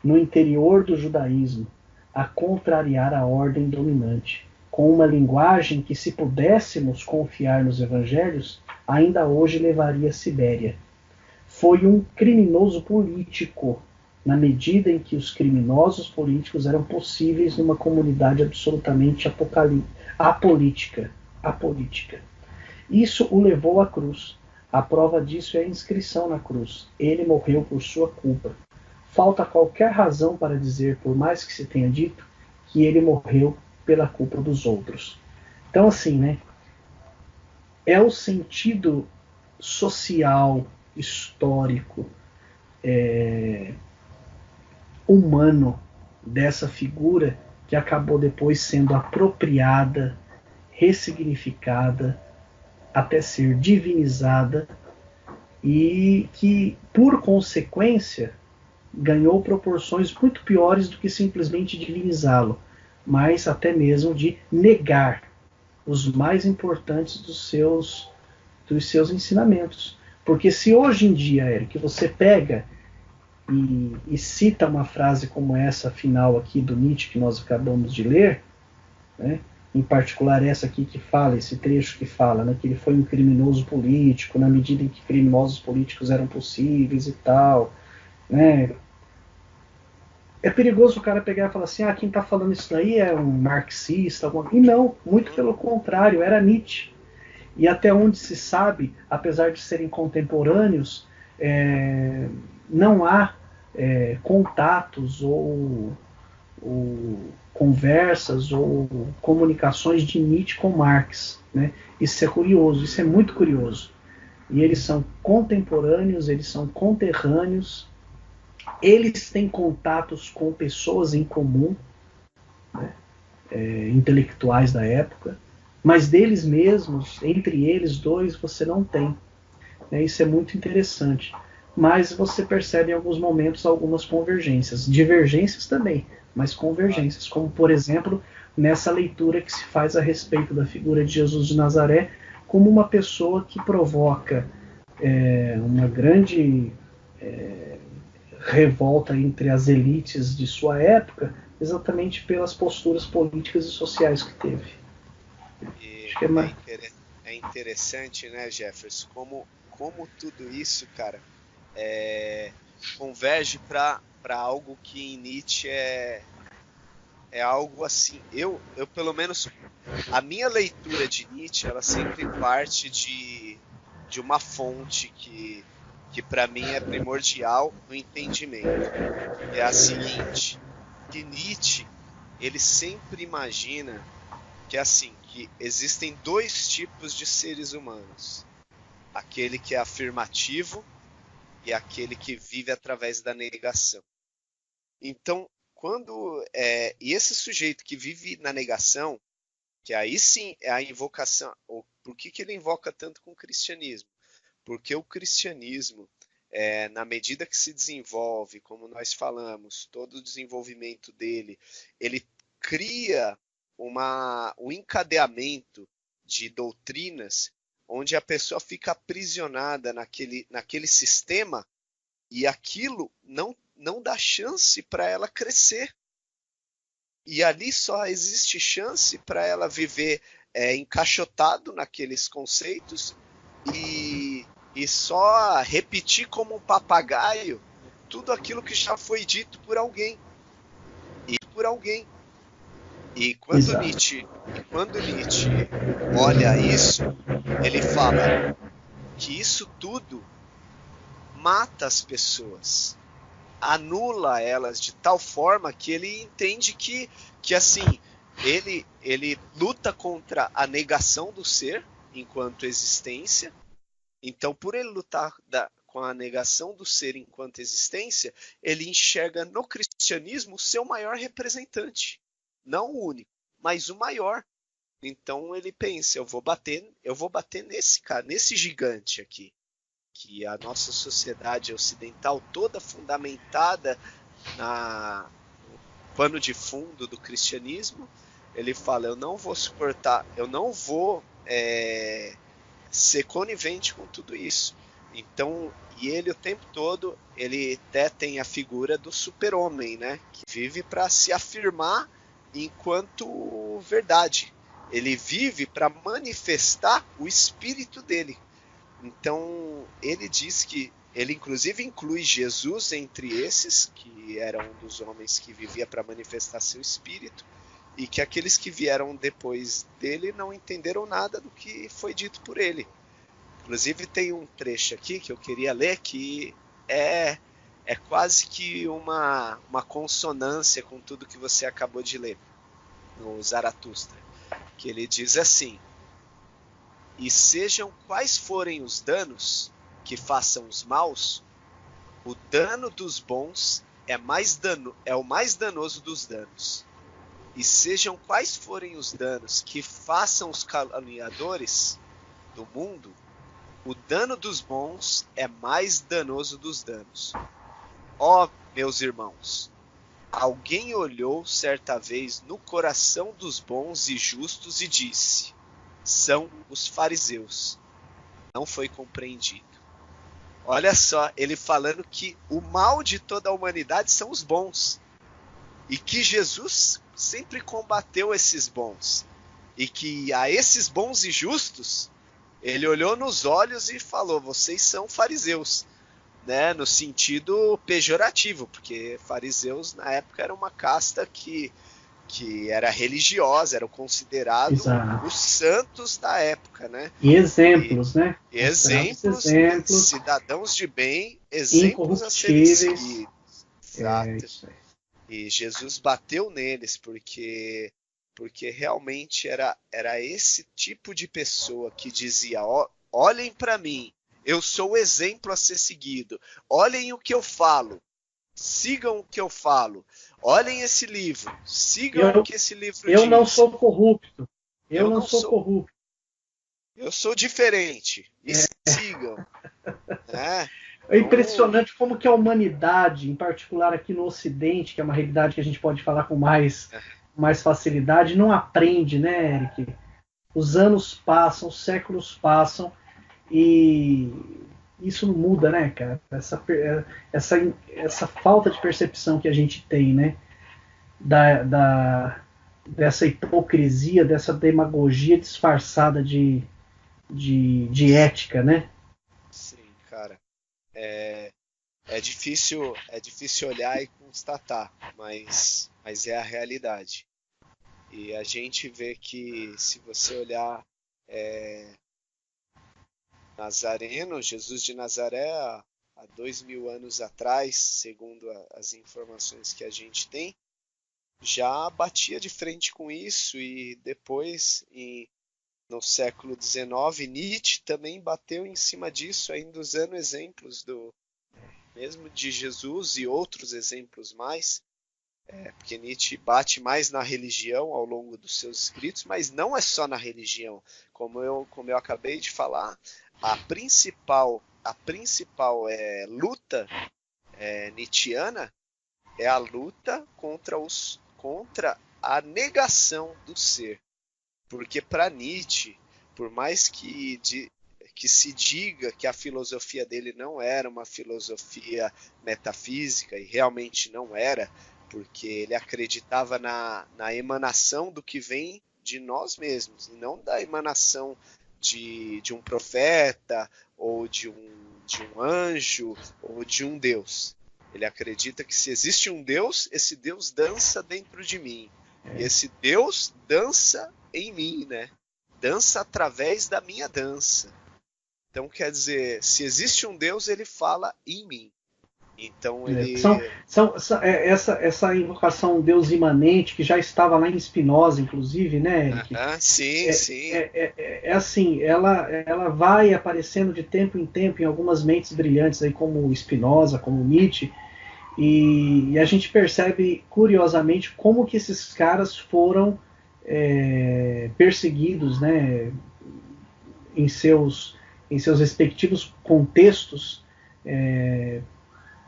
no interior do judaísmo, a contrariar a ordem dominante, com uma linguagem que, se pudéssemos confiar nos evangelhos, ainda hoje levaria a Sibéria. Foi um criminoso político, na medida em que os criminosos políticos eram possíveis numa comunidade absolutamente apolítica. Isso o levou à cruz. A prova disso é a inscrição na cruz. Ele morreu por sua culpa. Falta qualquer razão para dizer, por mais que se tenha dito, que ele morreu pela culpa dos outros. Então, assim, né? É o sentido social, histórico, humano dessa figura que acabou depois sendo apropriada, ressignificada, até ser divinizada e que, por consequência, ganhou proporções muito piores do que simplesmente divinizá-lo, mas até mesmo de negar os mais importantes dos seus ensinamentos. Porque se hoje em dia, Eric, você pega e cita uma frase como essa final aqui do Nietzsche que nós acabamos de ler, né? Em particular essa aqui que fala, esse trecho que fala, né, que ele foi um criminoso político, na medida em que criminosos políticos eram possíveis e tal, né? É perigoso o cara pegar e falar assim, quem está falando isso daí é um marxista, e não, muito pelo contrário, era Nietzsche. E até onde se sabe, apesar de serem contemporâneos, não há contatos ou conversas ou comunicações de Nietzsche com Marx, né? Isso é curioso, isso é muito curioso. E eles são contemporâneos, eles são conterrâneos, eles têm contatos com pessoas em comum, né? Intelectuais da época, mas deles mesmos, entre eles dois, você não tem. Isso é muito interessante. Mas você percebe em alguns momentos algumas convergências. Divergências também, mas convergências. Como, por exemplo, nessa leitura que se faz a respeito da figura de Jesus de Nazaré como uma pessoa que provoca uma grande revolta entre as elites de sua época, exatamente pelas posturas políticas e sociais que teve. É interessante, né, Jefferson, como tudo isso, cara, converge para algo que em Nietzsche é algo assim. Eu pelo menos, a minha leitura de Nietzsche, ela sempre parte de uma fonte que para mim é primordial no entendimento. É a seguinte, que Nietzsche, ele sempre imagina que assim, que existem dois tipos de seres humanos. Aquele que é afirmativo e aquele que vive através da negação. Então, e esse sujeito que vive na negação, que aí sim é a invocação. Por que ele invoca tanto com o cristianismo? Porque o cristianismo, na medida que se desenvolve, como nós falamos, todo o desenvolvimento dele, ele cria um encadeamento de doutrinas onde a pessoa fica aprisionada naquele sistema e aquilo não dá chance para ela crescer. E ali só existe chance para ela viver encaixotado naqueles conceitos e só repetir como um papagaio tudo aquilo que já foi dito por alguém. E quando Nietzsche olha isso, ele fala que isso tudo mata as pessoas, anula elas de tal forma que ele entende que assim, ele luta contra a negação do ser enquanto existência. Então, por ele lutar com a negação do ser enquanto existência, ele enxerga no cristianismo o seu maior representante. Não o único, mas o maior. Então ele pensa, eu vou bater nesse gigante aqui, que a nossa sociedade ocidental toda fundamentada no pano de fundo do cristianismo, ele fala, eu não vou suportar, eu não vou ser conivente com tudo isso. Então, e ele o tempo todo, ele até tem a figura do super-homem, né? Que vive para se afirmar enquanto verdade. Ele vive para manifestar o espírito dele. Então, ele diz que ele inclusive inclui Jesus entre esses, que era um dos homens que vivia para manifestar seu espírito, e que aqueles que vieram depois dele não entenderam nada do que foi dito por ele. Inclusive tem um trecho aqui que eu queria ler que é quase que uma consonância com tudo que você acabou de ler no Zaratustra, que ele diz assim: e sejam quais forem os danos que façam os maus, o dano dos bons é o mais danoso dos danos. E sejam quais forem os danos que façam os caluniadores do mundo, o dano dos bons é mais danoso dos danos. Ó, meus irmãos, alguém olhou certa vez no coração dos bons e justos e disse: são os fariseus. Não foi compreendido. Olha só, ele falando que o mal de toda a humanidade são os bons. E que Jesus sempre combateu esses bons. E que a esses bons e justos, ele olhou nos olhos e falou: vocês são fariseus. Né? No sentido pejorativo, porque fariseus na época era uma casta que era religiosa, eram considerados os santos da época, né? E exemplos, né? Exemplos, cidadãos de bem, exemplos a serem seguidos. Exato. E Jesus bateu neles porque realmente era esse tipo de pessoa que dizia: olhem para mim, eu sou o exemplo a ser seguido, olhem o que eu falo, sigam o que eu falo. Olhem esse livro, sigam o que esse livro diz. Eu não sou corrupto. Eu não sou corrupto. Eu sou diferente. E sigam. É impressionante como que a humanidade, em particular aqui no Ocidente, que é uma realidade que a gente pode falar com mais facilidade, não aprende, né, Eric? Os anos passam, os séculos passam e isso não muda, né, cara? Essa falta de percepção que a gente tem, né? Dessa hipocrisia, dessa demagogia disfarçada de ética, né? Sim, cara. É difícil olhar e constatar, mas é a realidade. E a gente vê que, se você olhar Nazareno, Jesus de Nazaré, há 2000 anos atrás, segundo as informações que a gente tem, já batia de frente com isso, e depois, no século XIX, Nietzsche também bateu em cima disso, ainda usando exemplos mesmo de Jesus e outros exemplos mais, porque Nietzsche bate mais na religião ao longo dos seus escritos, mas não é só na religião, como eu acabei de falar. A principal luta nietzschiana é a luta contra a negação do ser. Porque para Nietzsche, por mais que se diga que a filosofia dele não era uma filosofia metafísica, e realmente não era, porque ele acreditava na emanação do que vem de nós mesmos, e não da emanação de um profeta, ou de um anjo, ou de um Deus. Ele acredita que se existe um Deus, esse Deus dança dentro de mim. E esse Deus dança em mim, né? Dança através da minha dança. Então, quer dizer, se existe um Deus, ele fala em mim. Então, ele... Essa invocação Deus imanente, que já estava lá em Spinoza, inclusive, né, Eric? Sim. Assim, ela vai aparecendo de tempo em tempo em algumas mentes brilhantes, aí, como Spinoza, como Nietzsche, e a gente percebe, curiosamente, como que esses caras foram perseguidos, né, em seus respectivos contextos,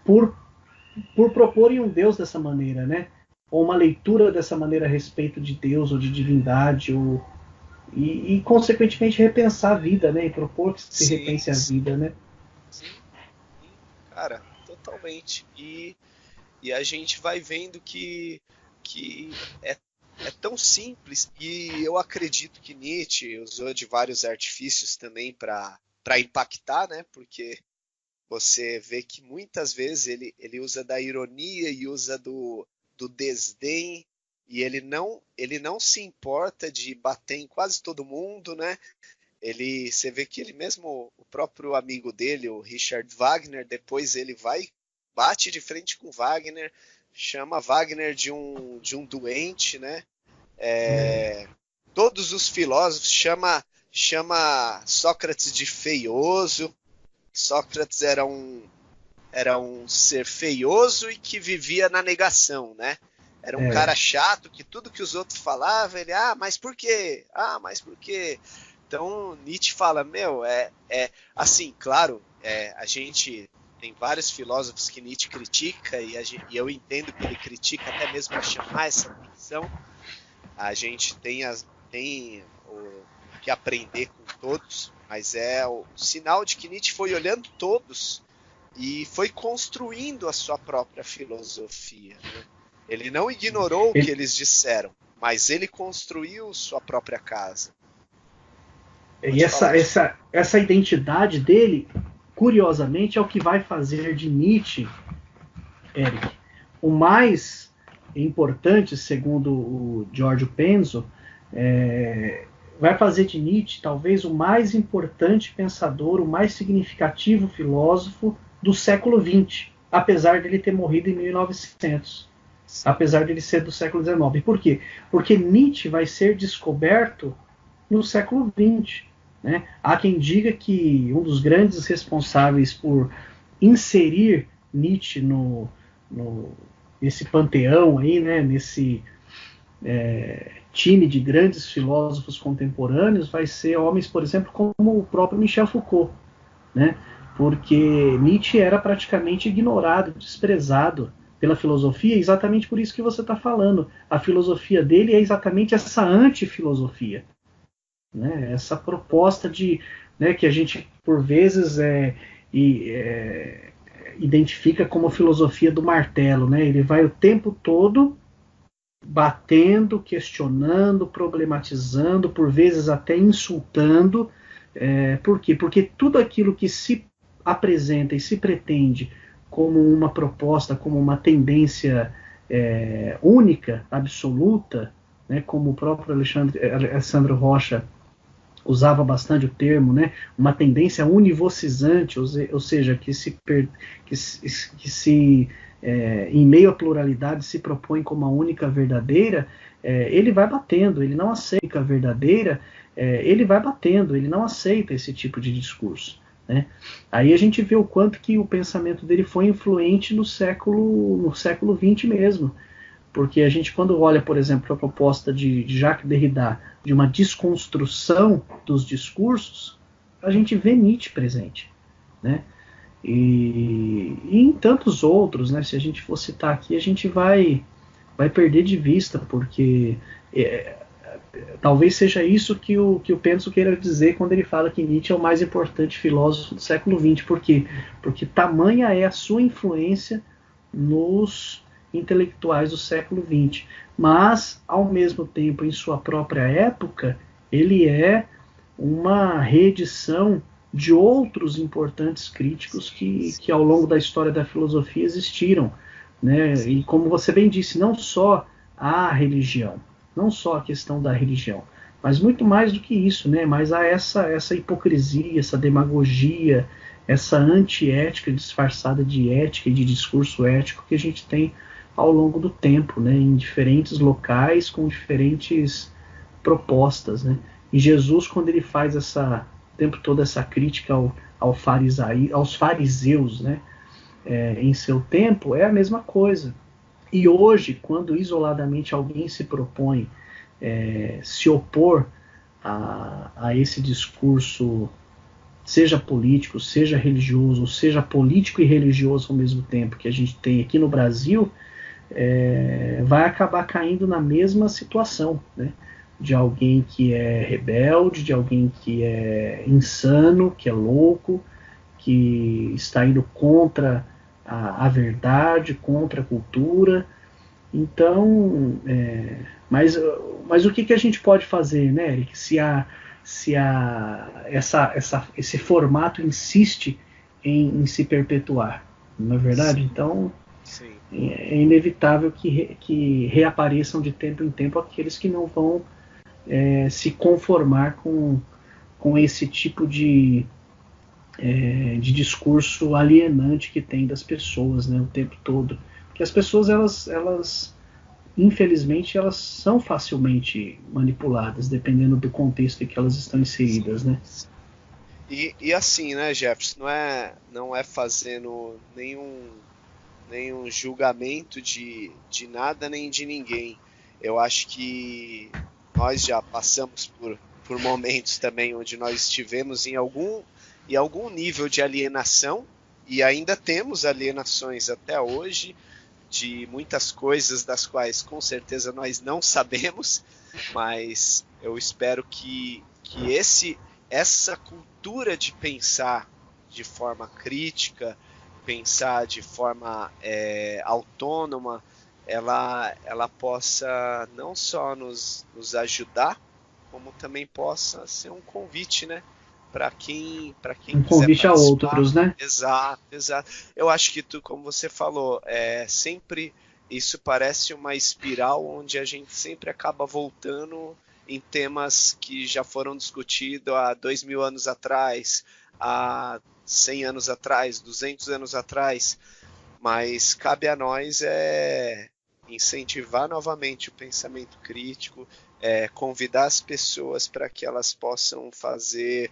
por proporem um Deus dessa maneira, né? ou uma leitura dessa maneira a respeito de Deus ou de divindade, e consequentemente repensar a vida, né? E propor que se repense a vida, né? Sim, cara, totalmente. E a gente vai vendo que é, é tão simples, e eu acredito que Nietzsche usou de vários artifícios também para impactar, né? Porque você vê que muitas vezes ele usa da ironia e usa do desdém, e ele não se importa de bater em quase todo mundo, né? Você vê que ele mesmo, o próprio amigo dele, o Richard Wagner, depois ele vai, bate de frente com Wagner, chama Wagner de um doente, né? Todos os filósofos chama Sócrates de feioso. Sócrates era um ser feioso e que vivia na negação, né? Era um cara chato, que tudo que os outros falavam, ele, mas por quê? Mas por quê? Então, Nietzsche fala, assim, claro, a gente tem vários filósofos que Nietzsche critica, e eu entendo que ele critica até mesmo para chamar essa atenção. A gente tem que aprender com todos, mas é o sinal de que Nietzsche foi olhando todos e foi construindo a sua própria filosofia, né? Ele não ignorou o que eles disseram, mas ele construiu sua própria casa. E essa identidade dele, curiosamente, é o que vai fazer de Nietzsche, Eric, o mais importante, segundo o Giorgio Penso, vai fazer de Nietzsche talvez o mais importante pensador, o mais significativo filósofo do século XX, apesar dele ter morrido em 1900, apesar dele ser do século XIX. Por quê? Porque Nietzsche vai ser descoberto no século XX. Né? Há quem diga que um dos grandes responsáveis por inserir Nietzsche nesse panteão aí, né? Nesse time de grandes filósofos contemporâneos vai ser homens, por exemplo, como o próprio Michel Foucault, né? Porque Nietzsche era praticamente ignorado, desprezado pela filosofia, exatamente por isso que você está falando. A filosofia dele é exatamente essa antifilosofia, né? Essa proposta de, né, que a gente por vezes identifica como a filosofia do martelo, né? Ele vai o tempo todo batendo, questionando, problematizando, por vezes até insultando. Por quê? Porque tudo aquilo que se apresenta e se pretende como uma proposta, como uma tendência única, absoluta, né, como o próprio Alessandro Rocha usava bastante o termo, né, uma tendência univocizante, ou seja, que em meio à pluralidade se propõe como a única verdadeira, ele vai batendo, ele não aceita a verdadeira, ele vai batendo, ele não aceita esse tipo de discurso. Né? Aí a gente vê o quanto que o pensamento dele foi influente no século XX mesmo, porque a gente, quando olha, por exemplo, a proposta de Jacques Derrida de uma desconstrução dos discursos, a gente vê Nietzsche presente, né? E em tantos outros, né? Se a gente for citar aqui, a gente vai perder de vista, porque talvez seja isso que o Penso queira dizer quando ele fala que Nietzsche é o mais importante filósofo do século XX. Por quê? Porque tamanha é a sua influência nos intelectuais do século XX. Mas, ao mesmo tempo, em sua própria época, ele é uma reedição de outros importantes críticos que ao longo da história da filosofia existiram. Né? E como você bem disse, não só a religião, não só a questão da religião, mas muito mais do que isso, né? Mas há essa hipocrisia, essa demagogia, essa antiética disfarçada de ética e de discurso ético que a gente tem ao longo do tempo, né? Em diferentes locais, com diferentes propostas. Né? E Jesus, quando ele faz o tempo todo essa crítica aos fariseus, né? Em seu tempo, é a mesma coisa. E hoje, quando isoladamente alguém se propõe se opor a esse discurso, seja político, seja religioso, seja político e religioso ao mesmo tempo, que a gente tem aqui no Brasil, vai acabar caindo na mesma situação, né? De alguém que é rebelde, de alguém que é insano, que é louco, que está indo contra a verdade, contra a cultura. Então, mas o que a gente pode fazer, né, Eric? Esse formato insiste em se perpetuar, não é verdade? Sim. Então, Sim. é inevitável que reapareçam de tempo em tempo aqueles que não vão se conformar com esse tipo de discurso alienante que tem das pessoas, né, o tempo todo. Porque as pessoas, elas infelizmente, elas são facilmente manipuladas, dependendo do contexto em que elas estão inseridas, né? E assim, né, Jefferson, não é fazendo nenhum julgamento de nada nem de ninguém. Eu acho que nós já passamos por momentos também onde nós estivemos em algum nível de alienação, e ainda temos alienações até hoje, de muitas coisas das quais com certeza nós não sabemos, mas eu espero que essa cultura de pensar de forma crítica, pensar de forma autônoma, ela possa não só nos ajudar, como também possa ser um convite, né? Para quem Um quiser convite a participar. outros, né? Exato. Eu acho que como você falou, sempre isso parece uma espiral onde a gente sempre acaba voltando em temas que já foram discutidos há 2000 anos atrás, há 100 anos atrás, 200 anos atrás, mas cabe a nós incentivar novamente o pensamento crítico, convidar as pessoas para que elas possam fazer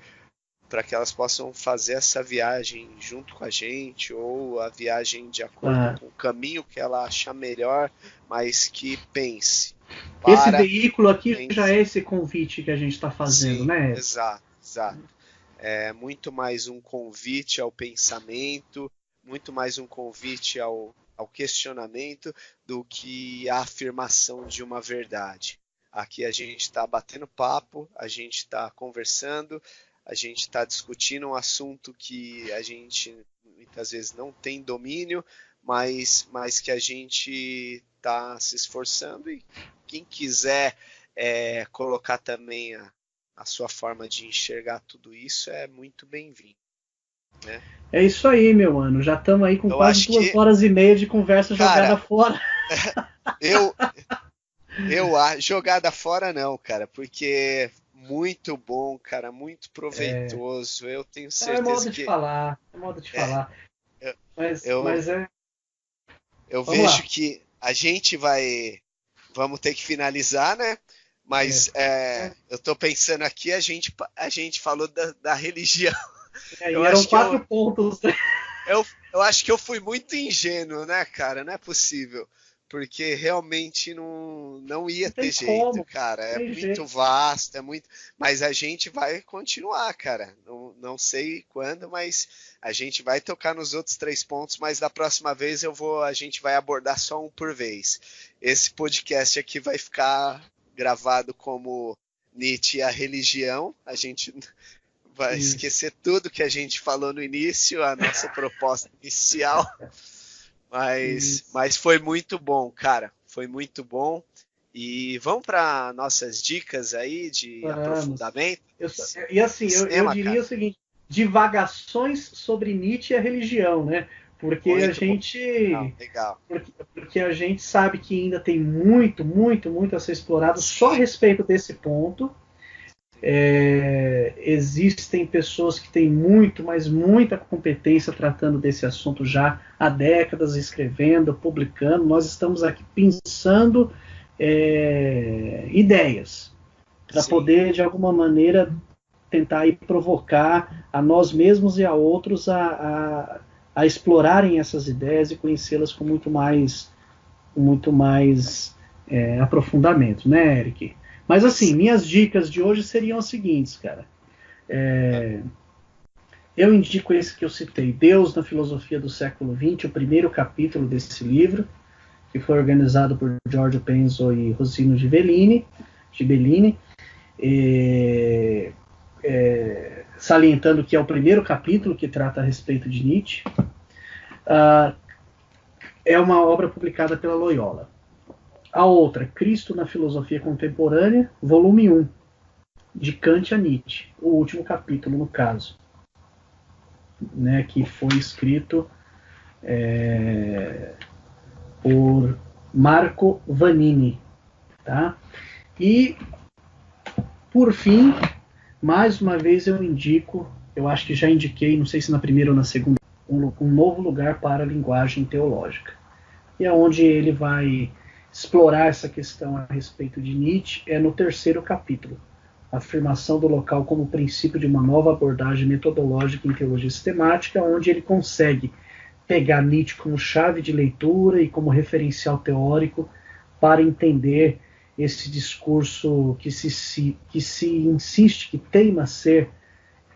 essa viagem junto com a gente, ou a viagem de acordo com o caminho que ela achar melhor, mas que pense. Esse veículo aqui pense. Já é esse convite que a gente está fazendo, Sim, né? Exato. É muito mais um convite ao pensamento, muito mais um convite ao questionamento do que a afirmação de uma verdade. Aqui a gente está batendo papo, a gente está conversando, a gente está discutindo um assunto que a gente muitas vezes não tem domínio, mas que a gente está se esforçando, e quem quiser colocar também a sua forma de enxergar tudo isso é muito bem-vindo. Né? É isso aí, meu mano. Já estamos aí com quase 2 horas e meia de conversa jogada fora. Jogada fora não, cara, porque muito bom, cara, muito proveitoso. Eu tenho certeza é modo de falar. Eu vejo que a gente vamos ter que finalizar, né? Mas eu tô pensando aqui, a gente falou da religião. E eram 4 pontos. Eu acho que eu fui muito ingênuo, né, cara? Não é possível. Porque realmente não ia ter jeito, cara. É muito vasto, mas a gente vai continuar, cara. Não sei quando, mas a gente vai tocar nos outros 3 pontos, mas da próxima vez a gente vai abordar só um por vez. Esse podcast aqui vai ficar gravado como Nietzsche e a religião. A gente vai esquecer tudo que a gente falou no início, a nossa proposta inicial. Mas foi muito bom, cara. Foi muito bom. E vamos para nossas dicas aí de aprofundamento. Eu diria o seguinte: divagações sobre Nietzsche e a religião, né? Porque muito a gente. Legal. Porque a gente sabe que ainda tem muito a ser explorado só a respeito desse ponto. Existem pessoas que têm muita competência tratando desse assunto já há décadas, escrevendo, publicando. Nós estamos aqui pensando ideias para poder, de alguma maneira, tentar aí provocar a nós mesmos e a outros a explorarem essas ideias e conhecê-las com muito mais aprofundamento, né, Eric? Mas assim, minhas dicas de hoje seriam as seguintes, cara. Eu indico esse que eu citei, Deus na Filosofia do Século XX, o primeiro capítulo desse livro, que foi organizado por Giorgio Penzo e Rossino Gibellini, salientando que é o primeiro capítulo que trata a respeito de Nietzsche. É uma obra publicada pela Loyola. A outra, Cristo na Filosofia Contemporânea, volume 1, de Kant a Nietzsche, o último capítulo, no caso, né, que foi escrito por Marco Vanini. Tá? E, por fim, mais uma vez eu indico, eu acho que já indiquei, não sei se na primeira ou na segunda, um novo lugar para a linguagem teológica. E é onde ele vai explorar essa questão a respeito de Nietzsche, é no terceiro capítulo, a afirmação do local como princípio de uma nova abordagem metodológica em teologia sistemática, onde ele consegue pegar Nietzsche como chave de leitura e como referencial teórico para entender esse discurso que se insiste, que teima ser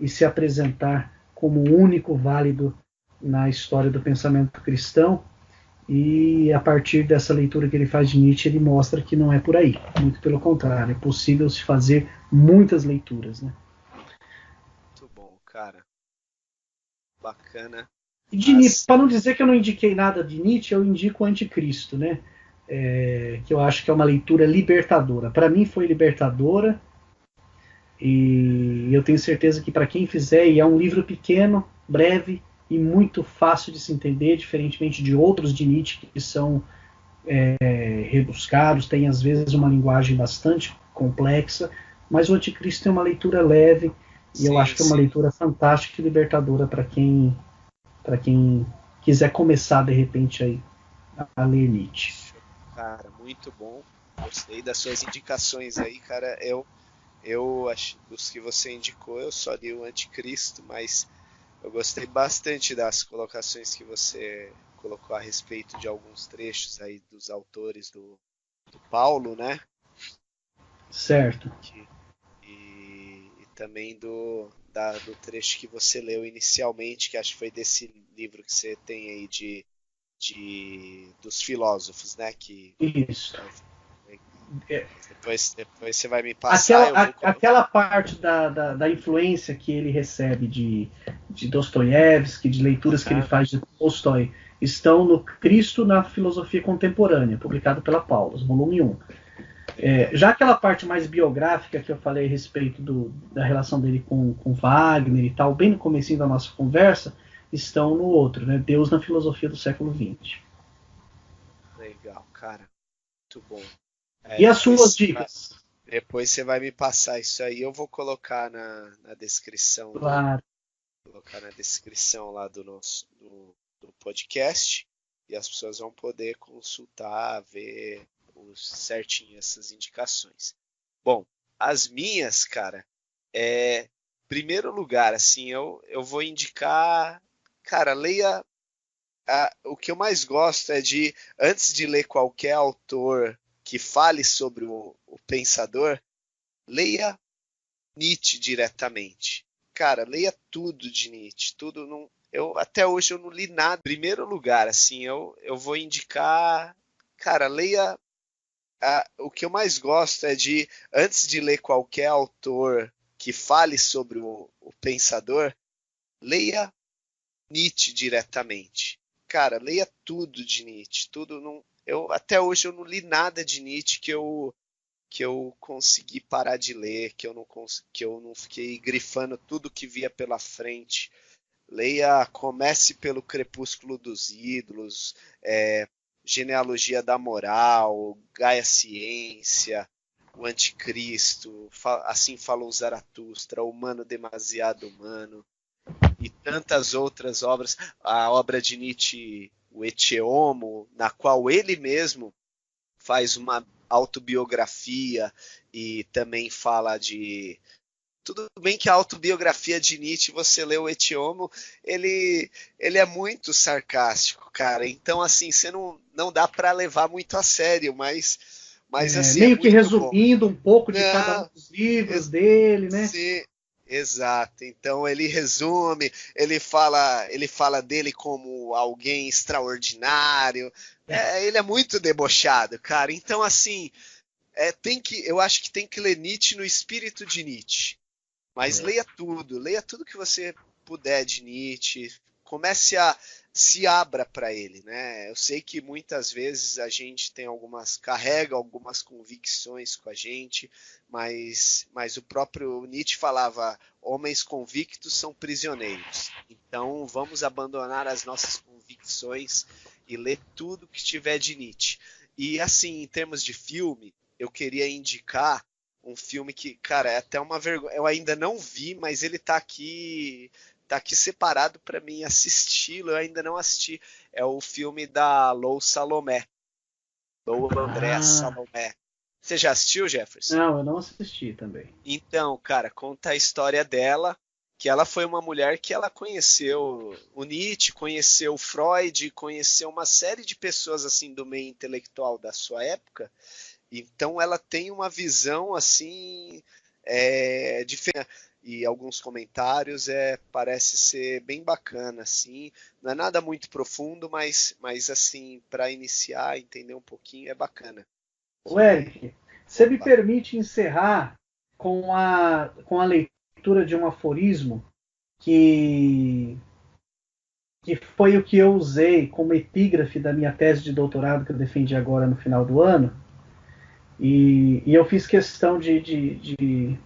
e se apresentar como o único válido na história do pensamento cristão. E a partir dessa leitura que ele faz de Nietzsche, ele mostra que não é por aí, muito pelo contrário, é possível se fazer muitas leituras, né? Muito bom, cara. Bacana. Para não dizer que eu não indiquei nada de Nietzsche, eu indico o Anticristo, né? Que eu acho que é uma leitura libertadora. Para mim foi libertadora, e eu tenho certeza que para quem fizer, e é um livro pequeno, breve e muito fácil de se entender, diferentemente de outros de Nietzsche que são rebuscados, tem às vezes uma linguagem bastante complexa, mas o Anticristo tem uma leitura leve, e eu acho que é uma leitura fantástica e libertadora para quem quiser começar de repente aí a ler Nietzsche. Cara, muito bom. Gostei das suas indicações aí, cara. Eu acho, dos que você indicou, eu só li o Anticristo, mas eu gostei bastante das colocações que você colocou a respeito de alguns trechos aí dos autores do Paulo, né? Certo. E também do trecho que você leu inicialmente, que acho que foi desse livro que você tem aí dos filósofos, né? Isso. Depois você vai me passar. Aquela parte da influência que ele recebe de Dostoiévski, de leituras que ele faz de Tolstói, estão no Cristo na Filosofia Contemporânea, publicado pela Paulus, volume 1. Já aquela parte mais biográfica que eu falei a respeito da relação dele com Wagner e tal, bem no comecinho da nossa conversa, estão no outro, né? Deus na Filosofia do século XX. Legal, cara. Muito bom. E as suas dicas? Depois você vai me passar isso aí, eu vou colocar na descrição. Claro. Colocar na descrição lá do nosso do podcast, e as pessoas vão poder consultar, ver certinho essas indicações. Bom, as minhas, cara, primeiro lugar, assim, eu vou indicar, cara, leia. O que eu mais gosto é antes de ler qualquer autor que fale sobre o pensador, leia Nietzsche diretamente. Cara, leia tudo de Nietzsche, tudo. Até hoje eu não li nada. Em primeiro lugar, assim, eu vou indicar, cara, leia. O que eu mais gosto é antes de ler qualquer autor que fale sobre o pensador, leia Nietzsche diretamente. Cara, leia tudo de Nietzsche, tudo. Até hoje eu não li nada de Nietzsche que eu consegui parar de ler, que eu não fiquei grifando tudo que via pela frente. Comece pelo Crepúsculo dos Ídolos, Genealogia da Moral, Gaia Ciência, o Anticristo, Assim Falou Zaratustra, Humano Demasiado Humano, e tantas outras obras. A obra de Nietzsche, o Ecce Homo, na qual ele mesmo faz uma autobiografia e também fala de... Tudo bem que a autobiografia de Nietzsche, você lê o Ecce Homo, ele é muito sarcástico, cara. Então, assim, você não dá para levar muito a sério, mas assim, meio que resumindo bom. Um pouco de cada um dos livros dele, né? Sim, Exato. Então ele resume, ele fala dele como alguém extraordinário. Ele é muito debochado, cara. Então assim, eu acho que tem que ler Nietzsche no espírito de Nietzsche. Mas leia tudo que você puder de Nietzsche. Comece a se abra para ele, né? Eu sei que muitas vezes a gente carrega algumas convicções com a gente, mas o próprio Nietzsche falava: homens convictos são prisioneiros. Então vamos abandonar as nossas convicções e ler tudo que tiver de Nietzsche. E assim, em termos de filme, eu queria indicar um filme que, cara, é até uma vergonha. Eu ainda não vi, mas ele tá aqui separado para mim assisti-lo. Eu ainda não assisti. É o filme da Lou Salomé. Lou Andréa Salomé. Você já assistiu, Jefferson? Não, eu não assisti também. Então, cara, conta a história dela, que ela foi uma mulher que ela conheceu o Nietzsche, conheceu o Freud, conheceu uma série de pessoas assim do meio intelectual da sua época. Então ela tem uma visão assim diferente, e alguns comentários parece ser bem bacana assim. Não é nada muito profundo, mas assim, para iniciar, entender um pouquinho, é bacana. Eric, você me permite encerrar com a leitura de um aforismo que foi o que eu usei como epígrafe da minha tese de doutorado que eu defendi agora no final do ano. E eu fiz questão de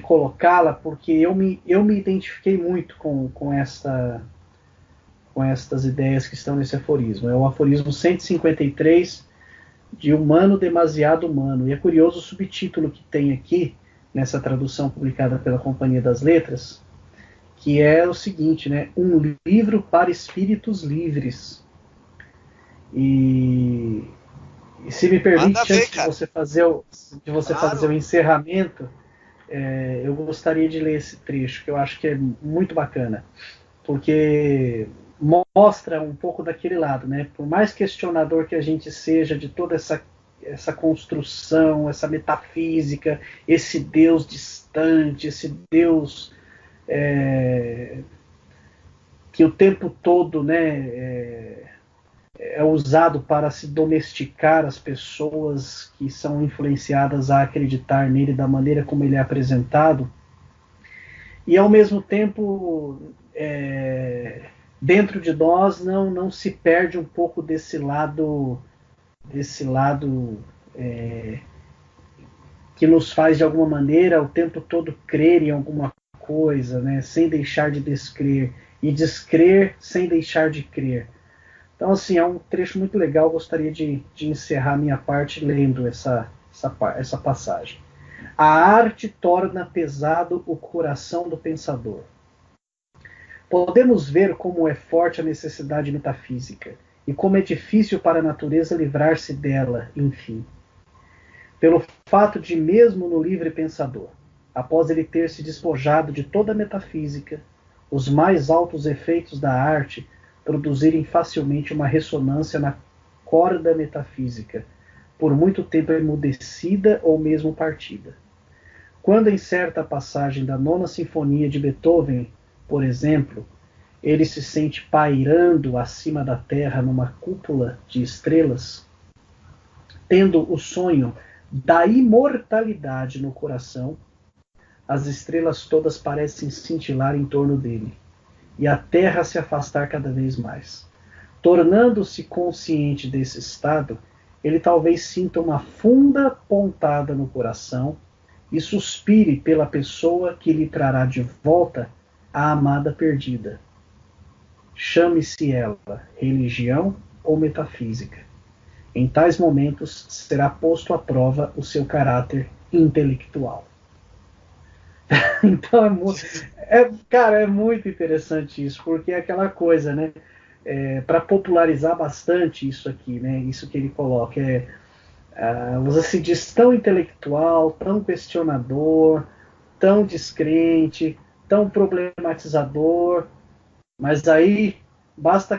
colocá-la porque eu me identifiquei muito com estas ideias que estão nesse aforismo. É o aforismo 153 de Humano Demasiado Humano. E é curioso o subtítulo que tem aqui, nessa tradução publicada pela Companhia das Letras, que é o seguinte, né? Um livro para espíritos livres. E se me permite, antes de você fazer o encerramento, eu gostaria de ler esse trecho, que eu acho que é muito bacana, porque mostra um pouco daquele lado, né? Por mais questionador que a gente seja de toda essa construção, essa metafísica, esse Deus distante, esse Deus que o tempo todo, né, é usado para se domesticar as pessoas que são influenciadas a acreditar nele da maneira como ele é apresentado, e ao mesmo tempo dentro de nós não se perde um pouco desse lado que nos faz de alguma maneira o tempo todo crer em alguma coisa, né, sem deixar de descrer, e descrer sem deixar de crer. Então, assim, é um trecho muito legal. Gostaria de encerrar minha parte lendo essa passagem. A arte torna pesado o coração do pensador. Podemos ver como é forte a necessidade metafísica e como é difícil para a natureza livrar-se dela, enfim. Pelo fato de, mesmo no livre pensador, após ele ter se despojado de toda a metafísica, os mais altos efeitos da arte produzirem facilmente uma ressonância na corda metafísica, por muito tempo emudecida ou mesmo partida. Quando em certa passagem da Nona Sinfonia de Beethoven, por exemplo, ele se sente pairando acima da terra numa cúpula de estrelas, tendo o sonho da imortalidade no coração, as estrelas todas parecem cintilar em torno dele, e a terra se afastar cada vez mais. Tornando-se consciente desse estado, ele talvez sinta uma funda pontada no coração e suspire pela pessoa que lhe trará de volta a amada perdida. Chame-se ela religião ou metafísica. Em tais momentos será posto à prova o seu caráter intelectual. Então é muito interessante isso, porque é aquela coisa, né? Para popularizar bastante isso aqui, né? Isso que ele coloca você se diz tão intelectual, tão questionador, tão descrente, tão problematizador, mas aí basta